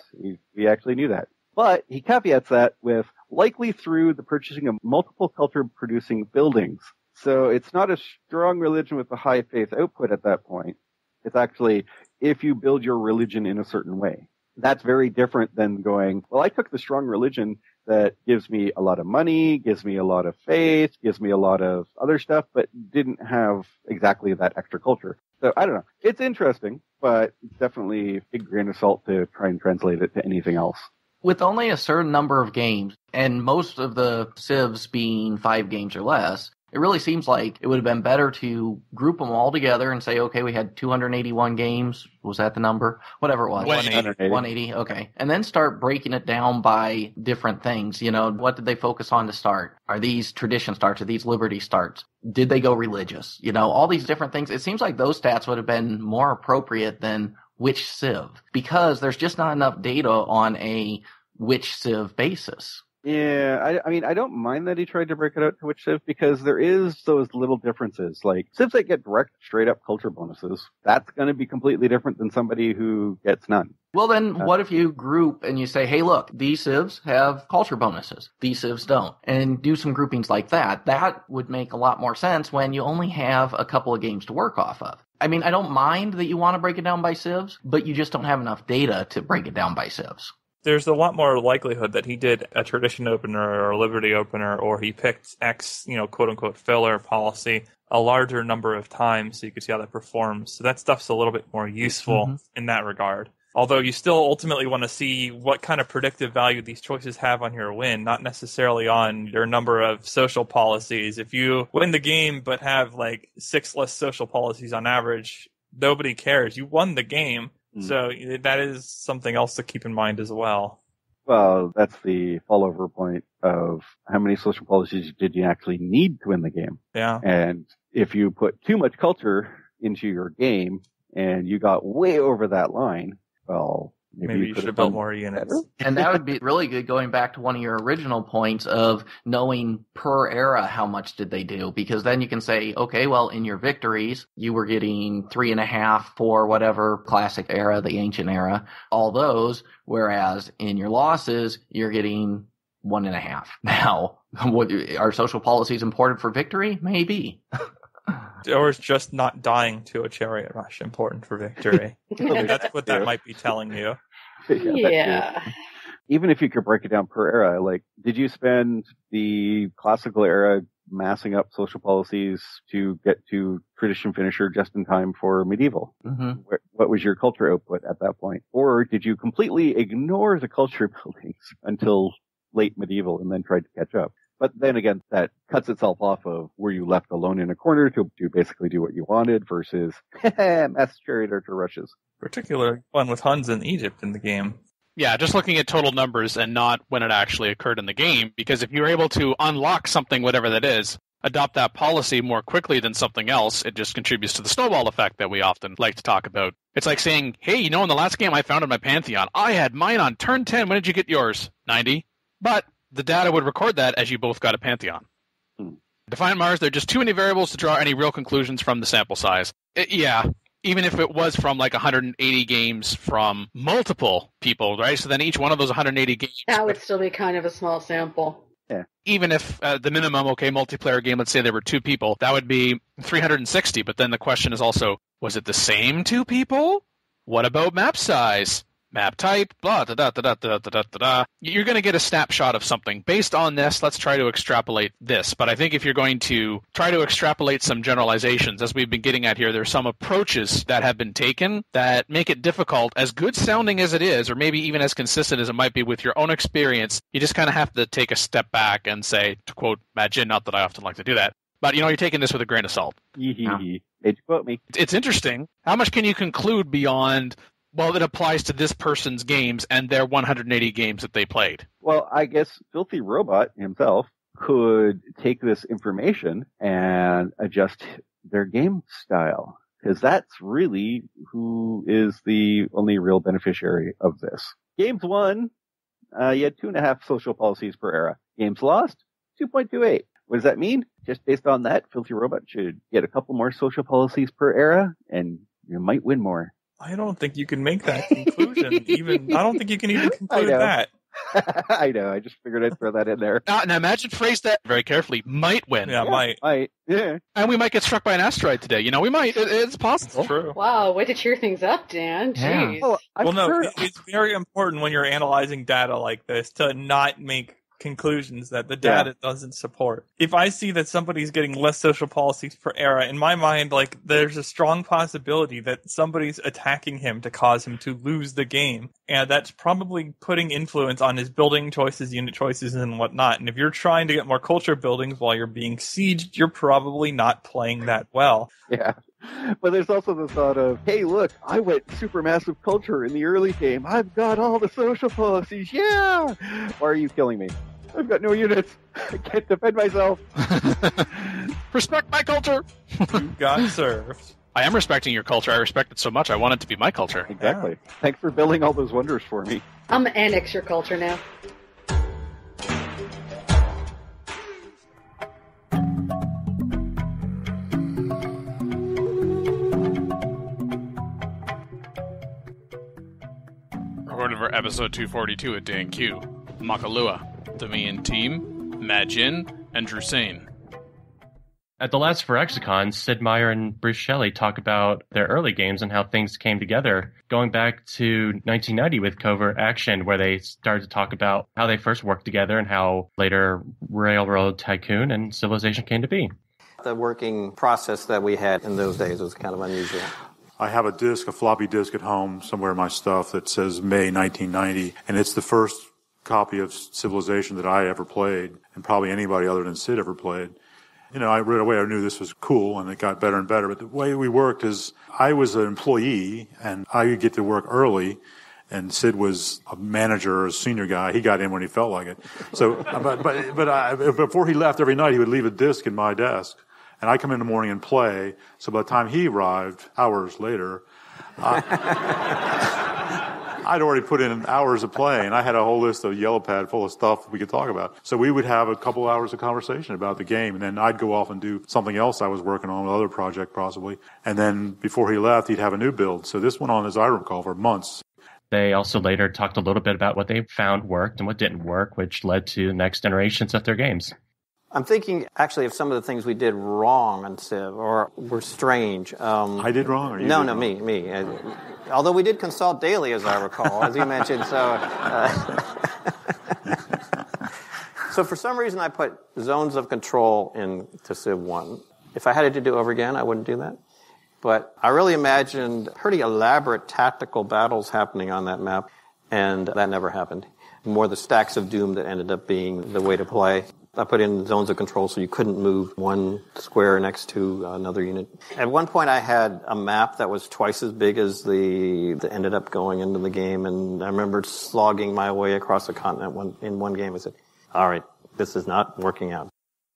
we actually knew that. But he caveats that with likely through the purchasing of multiple culture-producing buildings. So it's not a strong religion with a high faith output at that point. It's actually if you build your religion in a certain way. That's very different than going, well, I took the strong religion that gives me a lot of money, gives me a lot of faith, gives me a lot of other stuff, but didn't have exactly that extra culture. So I don't know. It's interesting, but it's definitely a big grain of salt to try and translate it to anything else. With only a certain number of games, and most of the civs being 5 games or less, it really seems like it would have been better to group them all together and say, okay, we had 281 games. Was that the number? Whatever it was. 180. Okay. And then start breaking it down by different things. What did they focus on to start? Are these tradition starts? Are these liberty starts? Did they go religious? All these different things. It seems like those stats would have been more appropriate than which civ, because there's just not enough data on a which civ basis. Yeah, I mean, I don't mind that he tried to break it out to which civ, because there is those little differences. Like, civs that get direct, straight-up culture bonuses, that's going to be completely different than somebody who gets none. Well, then, what if you group and you say, hey, look, these civs have culture bonuses, these civs don't, and do some groupings like that? That would make a lot more sense when you only have a couple of games to work off of. I mean, I don't mind that you want to break it down by civs, but you just don't have enough data to break it down by civs. There's a lot more likelihood that he did a tradition opener or a liberty opener, or he picked X, quote-unquote filler policy a larger number of times so you could see how that performs. So that stuff's a little bit more useful in that regard. Although you still ultimately want to see what kind of predictive value these choices have on your win, not necessarily on your number of social policies. If you win the game but have 6 less social policies on average, nobody cares. You won the game. So that is something else to keep in mind as well. Well, that's the fallover point of how many social policies did you actually need to win the game. Yeah. And if you put too much culture into your game and you got way over that line, well, maybe you should have built more units. And that would be really good going back to one of your original points of knowing per era how much did they do. Because then you can say, okay, well, in your victories, you were getting 3.5 for whatever classic era, the ancient era, all those. Whereas in your losses, you're getting 1.5. Now, are social policies important for victory? Maybe. Or is just not dying to a chariot rush important for victory? That's what that might be telling you. Yeah. Even if you could break it down per era, like, did you spend the classical era massing up social policies to get to tradition finisher just in time for medieval? Mm-hmm. What was your culture output at that point? Or did you completely ignore the culture buildings until late medieval and then tried to catch up? But then again, that cuts itself off of were you left alone in a corner to basically do what you wanted versus mass chariot archer rushes. Particularly fun with Huns in Egypt in the game. Yeah, just looking at total numbers and not when it actually occurred in the game, because if you're able to unlock something, whatever that is, adopt that policy more quickly than something else, it just contributes to the snowball effect that we often like to talk about. It's like saying, hey, in the last game I founded my Pantheon, I had mine on turn 10, when did you get yours? 90. But the data would record that as you both got a Pantheon. Defiant Mars, there are just too many variables to draw any real conclusions from the sample size. Even if it was from like 180 games from multiple people, right? So then each one of those 180 games... That would still be kind of a small sample. Yeah. Even if the minimum, multiplayer game, let's say there were 2 people, that would be 360. But then the question is also, was it the same 2 people? What about map size? Map type, blah, da-da-da-da-da-da-da-da. You're going to get a snapshot of something. Based on this, let's try to extrapolate this. But I think if you're going to try to extrapolate some generalizations, as we've been getting at here, there's some approaches that have been taken that make it difficult, as good sounding as it is, or maybe even as consistent as it might be with your own experience. You just kind of have to take a step back and say, to quote Matt Jin, not that I often like to do that, but you're taking this with a grain of salt. Made you quote me. It's interesting. How much can you conclude beyond... Well, it applies to this person's games and their 180 games that they played. Well, I guess Filthy Robot himself could take this information and adjust their game style, because that's really who is the only real beneficiary of this. Games won, you had 2.5 social policies per era. Games lost, 2.28. What does that mean? Just based on that, Filthy Robot should get a couple more social policies per era, and you might win more. I don't think you can make that conclusion. I don't think you can even conclude that. I know. I just figured I'd throw that in there. Now imagine, phrase that very carefully. Might win. Yeah, might. Yeah. And we might get struck by an asteroid today. We might. It's possible. It's true. Wow, way to cheer things up, Dan. Jeez. Yeah. It's very important when you're analyzing data like this to not make conclusions that the data doesn't support. If I see that somebody's getting less social policies per era, in my mind, there's a strong possibility that somebody's attacking him to cause him to lose the game. And that's probably putting influence on his building choices, unit choices, and whatnot. And if you're trying to get more culture buildings while you're being sieged, you're probably not playing that well. Yeah. But there's also the thought of, hey, look, I went supermassive culture in the early game. I've got all the social policies. Yeah! Why are you killing me? I've got no units. I can't defend myself. Respect my culture. You got served. I am respecting your culture. I respect it so much. I want it to be my culture. Exactly. Yeah. Thanks for building all those wonders for me. I'm going to annex your culture now. Recorded for episode 242 at Dan Q. Makalua, the main team, Majin, and Drusane. At the last Phyrexicon, Sid Meier and Bruce Shelley talk about their early games and how things came together, going back to 1990 with Covert Action, where they started to talk about how they first worked together and how later Railroad Tycoon and Civilization came to be. The working process that we had in those days was kind of unusual. I have a floppy disk at home, somewhere in my stuff, that says May 1990, and it's the first copy of Civilization that I ever played, and probably anybody other than Sid ever played. Right away I knew this was cool, and it got better and better. But the way we worked is I was an employee, and I would get to work early, And Sid was a manager or a senior guy. He got in when he felt like it. So, but before he left every night, he would leave a disc in my desk. And I'd come in the morning and play. So by the time he arrived, hours later, I'd already put in hours of playing. I had a whole list of yellow pad full of stuff we could talk about. So we would have a couple hours of conversation about the game, and then I'd go off and do something else I was working on, another project possibly. And then before he left, he'd have a new build. So this went on, as I recall, for months. They also later talked a little bit about what they found worked and what didn't work, which led to the next generations of their games. I'm thinking, actually, of some of the things we did wrong on Civ, or were strange. I did wrong, or you No, did no, wrong? me. Although we did consult daily, as I recall, as you mentioned. So for some reason, I put zones of control into Civ 1. If I had it to do over again, I wouldn't do that. But I really imagined pretty elaborate tactical battles happening on that map, and that never happened. More the stacks of doom that ended up being the way to play. I put in zones of control so you couldn't move one square next to another unit. At one point, I had a map that was twice as big as that ended up going into the game, and I remember slogging my way across the continent in one game. I said, all right, this is not working out.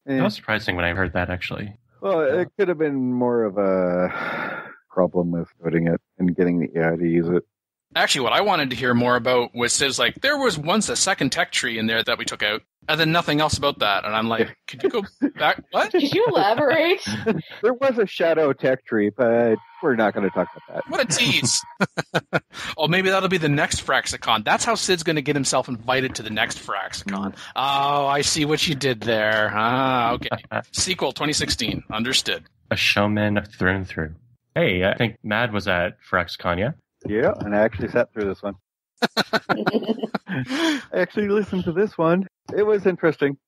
It was surprising when I heard that, actually. Well, it could have been more of a problem with coding it and getting the AI to use it. Actually, what I wanted to hear more about was Civ's like, there was once a second tech tree in there that we took out, and then nothing else about that. And I'm like, could you go back? What? Could you elaborate? There was a shadow tech tree, but we're not going to talk about that. What a tease. Oh, maybe that'll be the next Fraxicon. That's how Sid's going to get himself invited to the next Fraxicon. Oh, I see what you did there. Ah, okay. Sequel 2016. Understood. A showman through and through. Hey, I think Mad was at Fraxicon, yeah? Yeah, and I actually sat through this one. I actually listened to this one. It was interesting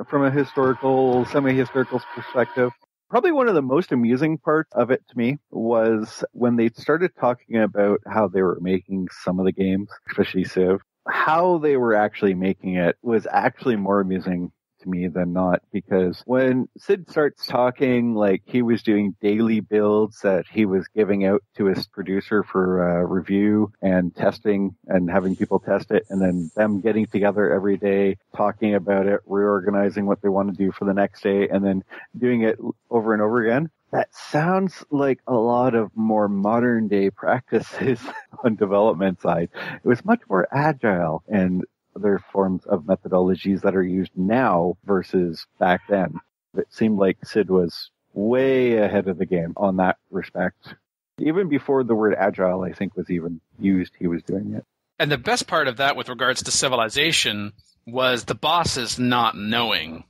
from a semi-historical perspective. Probably one of the most amusing parts of it to me was when they started talking about how they were making some of the games, especially Civ. How they were actually making it was actually more amusing to me than not, because when Sid starts talking like he was doing daily builds that he was giving out to his producer for review and testing and having people test it, and then them getting together every day, talking about it, reorganizing what they want to do for the next day, and then doing it over and over again. That sounds like a lot of more modern day practices on development side. It was much more agile and other forms of methodologies that are used now versus back then. It seemed like Sid was way ahead of the game on that respect. Even before the word agile, I think, was even used, he was doing it. And the best part of that with regards to civilization was the bosses not knowing.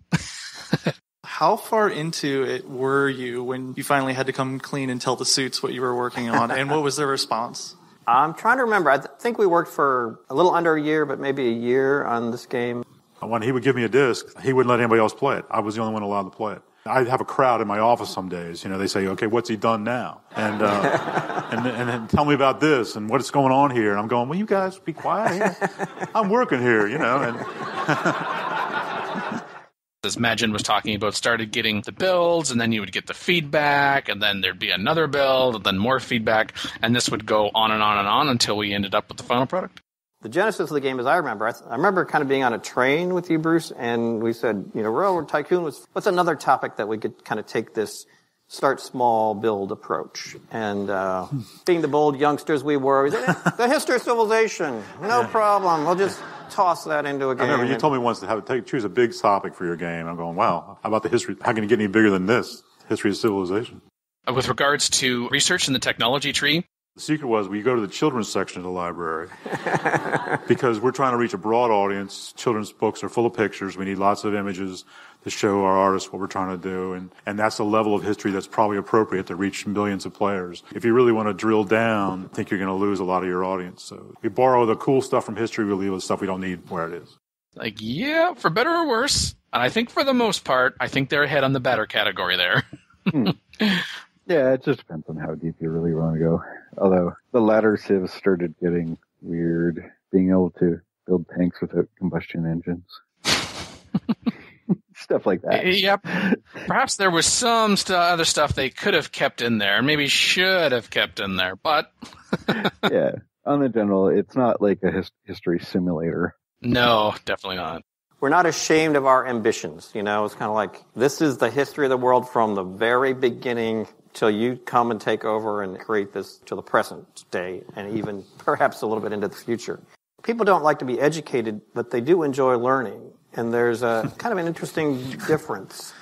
How far into it were you when you finally had to come clean and tell the suits what you were working on, and what was their response? I'm trying to remember. I think we worked for a little under a year, but maybe a year on this game. When he would give me a disc, he wouldn't let anybody else play it. I was the only one allowed to play it. I'd have a crowd in my office some days. They say, okay, what's he done now? And then tell me about this and what's going on here. And I'm going, will you guys be quiet here? I'm working here, and as Magin was talking about, started getting the builds, and then you would get the feedback, and then there'd be another build, and then more feedback, and this would go on and on and on until we ended up with the final product. The genesis of the game, as I remember, I remember kind of being on a train with you, Bruce, and we said, Railroad Tycoon what's another topic that we could kind of take this start small, build approach. And being the bold youngsters we were, we said, the history of civilization, no problem, we'll just toss that into a game. I remember you told me once to choose a big topic for your game. I'm going, wow, how about the history? How can you get any bigger than this? History of civilization. With regards to research in the technology tree, the secret was we go to the children's section of the library because we're trying to reach a broad audience. Children's books are full of pictures. We need lots of images to show our artists what we're trying to do. And that's the level of history that's probably appropriate to reach millions of players. If you really want to drill down, I think you're going to lose a lot of your audience. So we borrow the cool stuff from history, we leave the stuff we don't need where it is. Like, yeah, for better or worse. And I think for the most part, I think they're ahead on the better category there. Yeah, it just depends on how deep you really want to go. Although the latter civs started getting weird, being able to build tanks without combustion engines. Stuff like that. Yep. Perhaps there was some other stuff they could have kept in there, and maybe should have kept in there, but... Yeah. On the general, it's not like a history simulator. No, definitely not. We're not ashamed of our ambitions. You know, it's kind of like, this is the history of the world from the very beginning till you come and take over and create this to the present day and even perhaps a little bit into the future. People don't like to be educated, but they do enjoy learning. And there's a kind of an interesting difference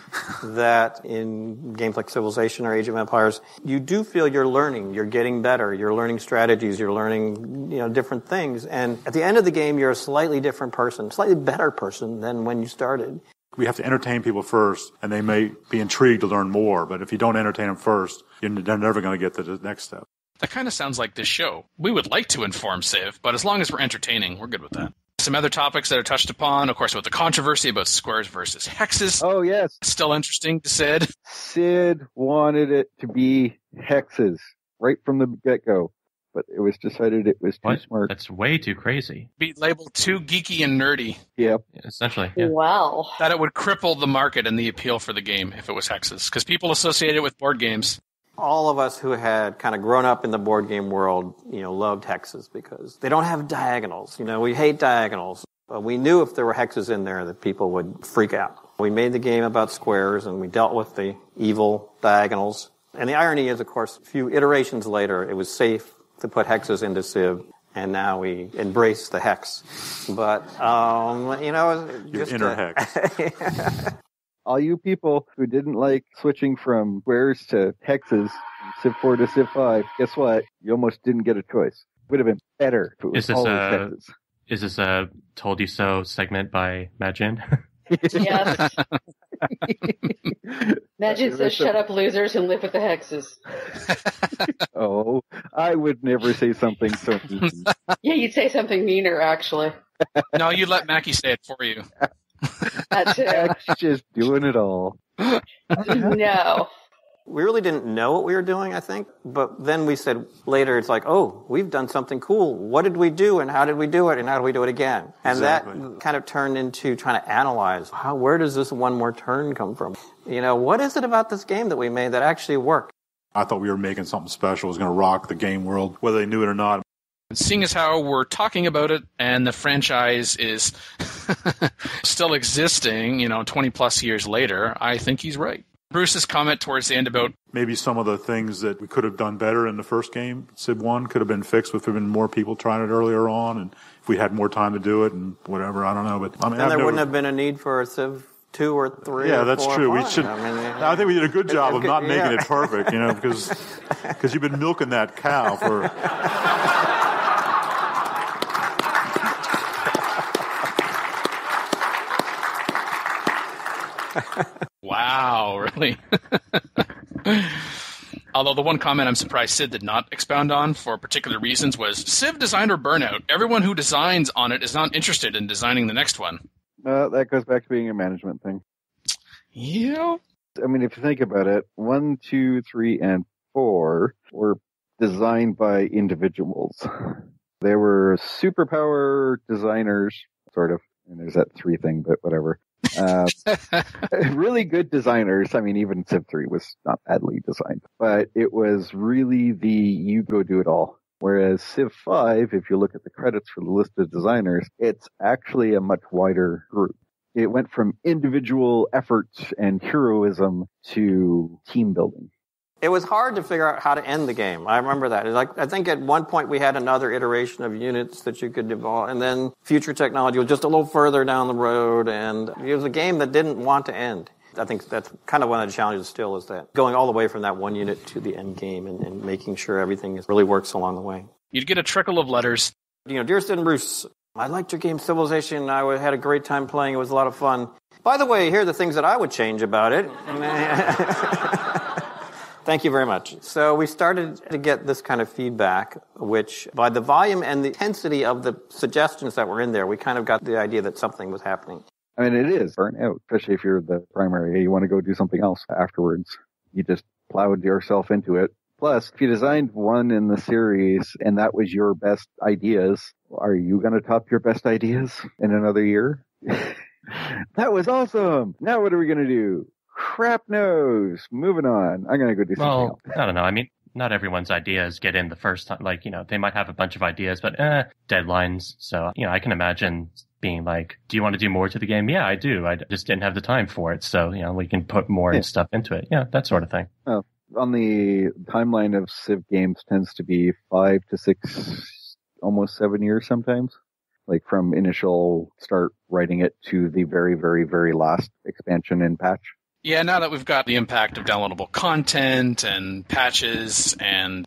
that in games like Civilization or Age of Empires, you do feel you're learning, you're getting better, you're learning strategies, you're learning, different things. And at the end of the game, you're a slightly different person, slightly better person than when you started. We have to entertain people first, and they may be intrigued to learn more. But if you don't entertain them first, they're never going to get to the next step. That kind of sounds like this show. We would like to inform Civ, but as long as we're entertaining, we're good with that. Some other topics that are touched upon, of course, with the controversy about squares versus hexes. Oh, yes. Still interesting to Sid. Sid wanted it to be hexes right from the get-go, but it was decided it was too smart. That's way too crazy. Be labeled too geeky and nerdy. Yep. Essentially, yeah. Wow. That it would cripple the market and the appeal for the game if it was hexes, because people associate it with board games. All of us who had kind of grown up in the board game world, loved hexes because they don't have diagonals. We hate diagonals. But we knew if there were hexes in there that people would freak out. We made the game about squares and we dealt with the evil diagonals. And the irony is, of course, a few iterations later, it was safe to put hexes into Civ. And now we embrace the hex. But, Your just inner hex. All you people who didn't like switching from squares to hexes, Civ 4 to Civ 5, guess what? You almost didn't get a choice. Would have been better if it was always hexes. Is this a Told You So segment by Majin? Yes. Majin says, shut up, losers, and live with the hexes. Oh, I would never say something so mean. Yeah, you'd say something meaner, actually. No, you let Mackie say it for you. That too. That's just doing it all. No. We really didn't know what we were doing, I think. But then we said later, it's like, oh, we've done something cool. What did we do and how did we do it and how do we do it again? And Exactly. that kind of turned into trying to analyze, where does this one more turn come from? What is it about this game that we made that actually worked? I thought we were making something special. It was going to rock the game world, whether they knew it or not. Seeing as how we're talking about it and the franchise is still existing, 20 plus years later, I think he's right. Bruce's comment towards the end about Maybe some of the things that we could have done better in the first game, Civ 1, could have been fixed if there had been more people trying it earlier on, and if we had more time to do it and whatever, I don't know. But I mean, Then there wouldn't have been a need for a Civ 2 or 3 Yeah, or that's 4 true. or We 5. should. I think we did a good job of not making it perfect, because you've been milking that cow for. wow, really? Although the one comment I'm surprised Sid did not expound on for particular reasons was Civ designer burnout. Everyone who designs on it is not interested in designing the next one. That goes back to being a management thing. Yeah. I mean, if you think about it, 1, 2, 3, and 4 were designed by individuals. They were superpower designers, sort of. And there's that 3 thing, but whatever. Really good designers. I mean, even Civ 3 was not badly designed, but it was really you go do it all. Whereas Civ 5, if you look at the credits for the list of designers, it's actually a much wider group. It went from individual efforts and heroism to team building. It was hard to figure out how to end the game. I remember that. I think at one point we had another iteration of units that you could evolve, and then future technology was just a little further down the road, and it was a game that didn't want to end. I think that's kind of one of the challenges still, is that going all the way from that one unit to the end game and making sure everything really works along the way. You'd get a trickle of letters. Dear Sid and Bruce, I liked your game Civilization. I had a great time playing. It was a lot of fun. By the way, here are the things that I would change about it. Thank you very much. So we started to get this kind of feedback, which by the volume and the intensity of the suggestions that were in there, we kind of got the idea that something was happening. I mean, it is burnt out, especially if you're the primary. Hey, you want to go do something else afterwards. You just plowed yourself into it. Plus, if you designed one in the series and that was your best ideas, are you going to top your best ideas in another year? That was awesome. Now what are we going to do? Crap knows. Moving on. I'm going to go do something else. I don't know. I mean, not everyone's ideas get in the first time. Like, they might have a bunch of ideas, but deadlines. So, I can imagine being like, do you want to do more to the game? Yeah, I do. I just didn't have the time for it. So, we can put more stuff into it. Yeah, that sort of thing. Oh, on the timeline of Civ games tends to be 5 to 6, almost 7 years sometimes. Like from initial start writing it to the very, very, very last expansion and patch. Yeah, now that we've got the impact of downloadable content and patches, and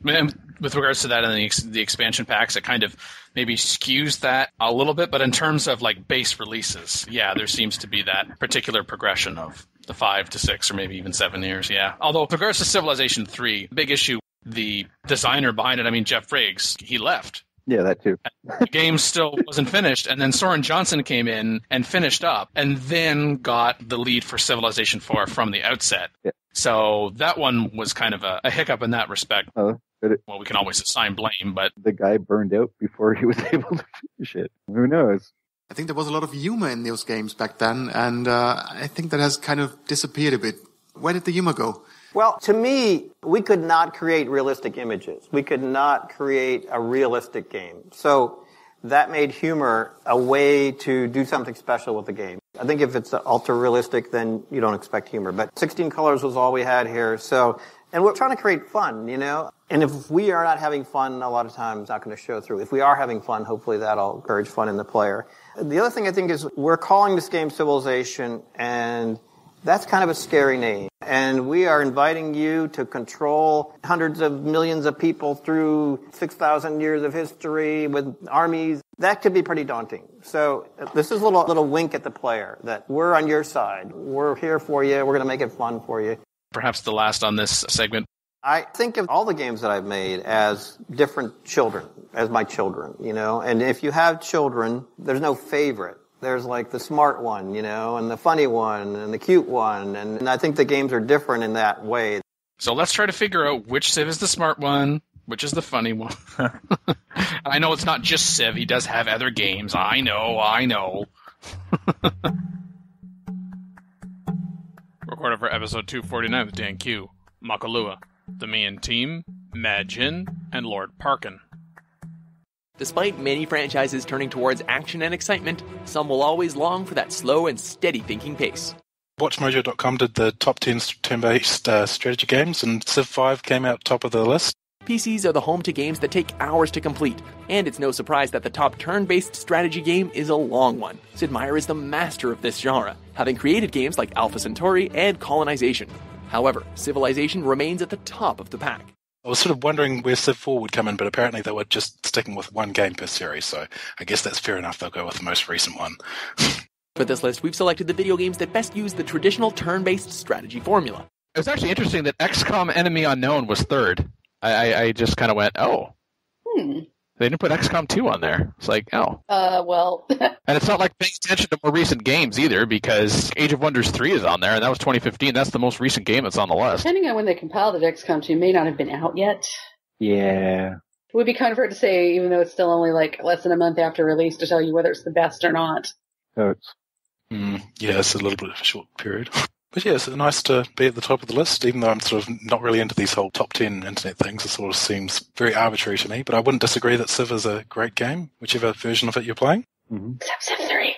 with regards to that and the expansion packs, it kind of maybe skews that a little bit. But in terms of like base releases, yeah, there seems to be that particular progression of the 5 to 6 or maybe even 7 years, yeah. Although with regards to Civilization 3, big issue, the designer behind it, Jeff Briggs, he left. Yeah, that too. The game still wasn't finished, and then Soren Johnson came in and finished up, and then got the lead for Civilization 4 from the outset. Yeah. So that one was kind of a hiccup in that respect. Well, we can always assign blame, but... The guy burned out before he was able to finish it. Who knows? I think there was a lot of humor in those games back then, and I think that has kind of disappeared a bit. Where did the humor go? Well, to me, we could not create realistic images. We could not create a realistic game. So that made humor a way to do something special with the game. I think if it's ultra realistic, then you don't expect humor. But 16 colors was all we had here. And we're trying to create fun, And if we are not having fun, a lot of times it's not going to show through. If we are having fun, hopefully that'll encourage fun in the player. The other thing I think is we're calling this game Civilization, and that's kind of a scary name. And we are inviting you to control hundreds of millions of people through 6,000 years of history with armies. That could be pretty daunting. So this is a little wink at the player that we're on your side. We're here for you. We're going to make it fun for you. Perhaps the last on this segment. I think of all the games that I've made as different children, as my children, And if you have children, there's no favorite. There's like the smart one, and the funny one, and the cute one. And I think the games are different in that way. So let's try to figure out which Civ is the smart one, which is the funny one. I know it's not just Civ. He does have other games. I know. Recorded for episode 249 with Dan Q, Makalua, the Mian team, Mad Jin, and Lord Parkin. Despite many franchises turning towards action and excitement, some will always long for that slow and steady thinking pace. WatchMojo.com did the top 10 turn-based strategy games, and Civ 5 came out top of the list. PCs are the home to games that take hours to complete, and it's no surprise that the top turn-based strategy game is a long one. Sid Meier is the master of this genre, having created games like Alpha Centauri and Colonization. However, Civilization remains at the top of the pack. I was sort of wondering where Civ 4 would come in, but apparently they were just sticking with one game per series, so I guess that's fair enough. They'll go with the most recent one. For this list, we've selected the video games that best use the traditional turn-based strategy formula. It was actually interesting that XCOM Enemy Unknown was third. I just kind of went, oh. They didn't put XCOM 2 on there. It's like, oh. Well. And it's not like paying attention to more recent games either, because Age of Wonders 3 is on there, and that was 2015. That's the most recent game that's on the list. Depending on when they compiled it, XCOM 2 may not have been out yet. Yeah. It would be kind of hard to say, even though it's still only like less than a month after release, to tell you whether it's the best or not. Oh, yeah, it's a little bit of a short period. But yeah, it's nice to be at the top of the list, even though I'm sort of not really into these whole top 10 internet things. It sort of seems very arbitrary to me, but I wouldn't disagree that Civ is a great game, whichever version of it you're playing. Mm-hmm. Civ 3.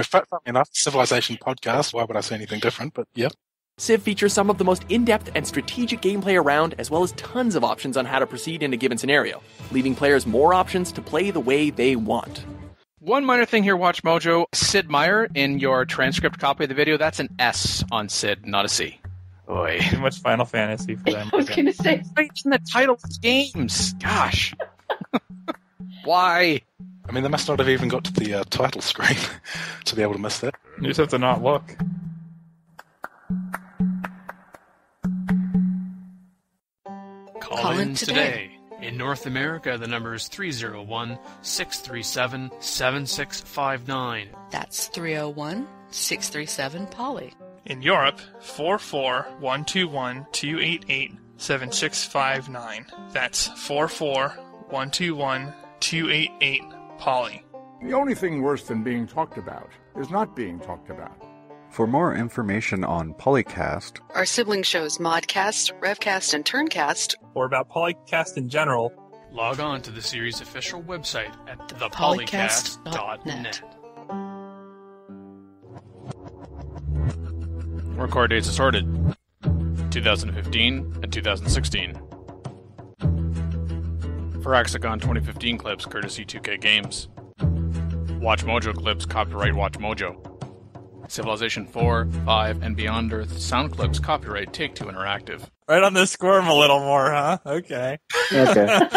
Funny enough, Civilization podcast, why would I say anything different? But yeah. Civ features some of the most in-depth and strategic gameplay around, as well as tons of options on how to proceed in a given scenario, leaving players more options to play the way they want. One minor thing here, Watch Mojo. Sid Meier, in your transcript copy of the video, that's an S on Sid, not a C. Oy. Too much Final Fantasy for them. I was going to say. It's in the title of the games. Gosh. Why? I mean, they must not have even got to the title screen to be able to miss that. You just have to not look. Call in today. In North America, the number is 301-637-7659. That's 301-637-POLY. In Europe, 44121-288-7659. That's 44121-288-POLY. The only thing worse than being talked about is not being talked about. For more information on PolyCast, Our sibling shows Modcast, Revcast, and Turncast, or about PolyCast in general, log on to the series' official website at polycast.net. Record dates assorted 2015 and 2016. For Hexagon 2015 clips, courtesy 2K Games. Watch Mojo clips, copyright Watch Mojo. Civilization 4, 5, and Beyond Earth sound clips, copyright Take-Two Interactive. right on the squirm a little more, huh? Okay. Okay.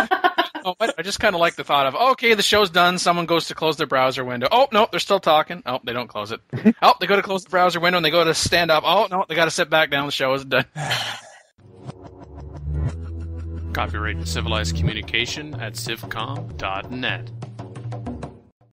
I just kind of like the thought of, okay, the show's done, someone goes to close their browser window. Oh, no, they're still talking. Oh, they don't close it. Oh, they go to close the browser window and they go to stand up. Oh, no, they got to sit back down, the show isn't done. Copyright Civilized Communication at civcom.net.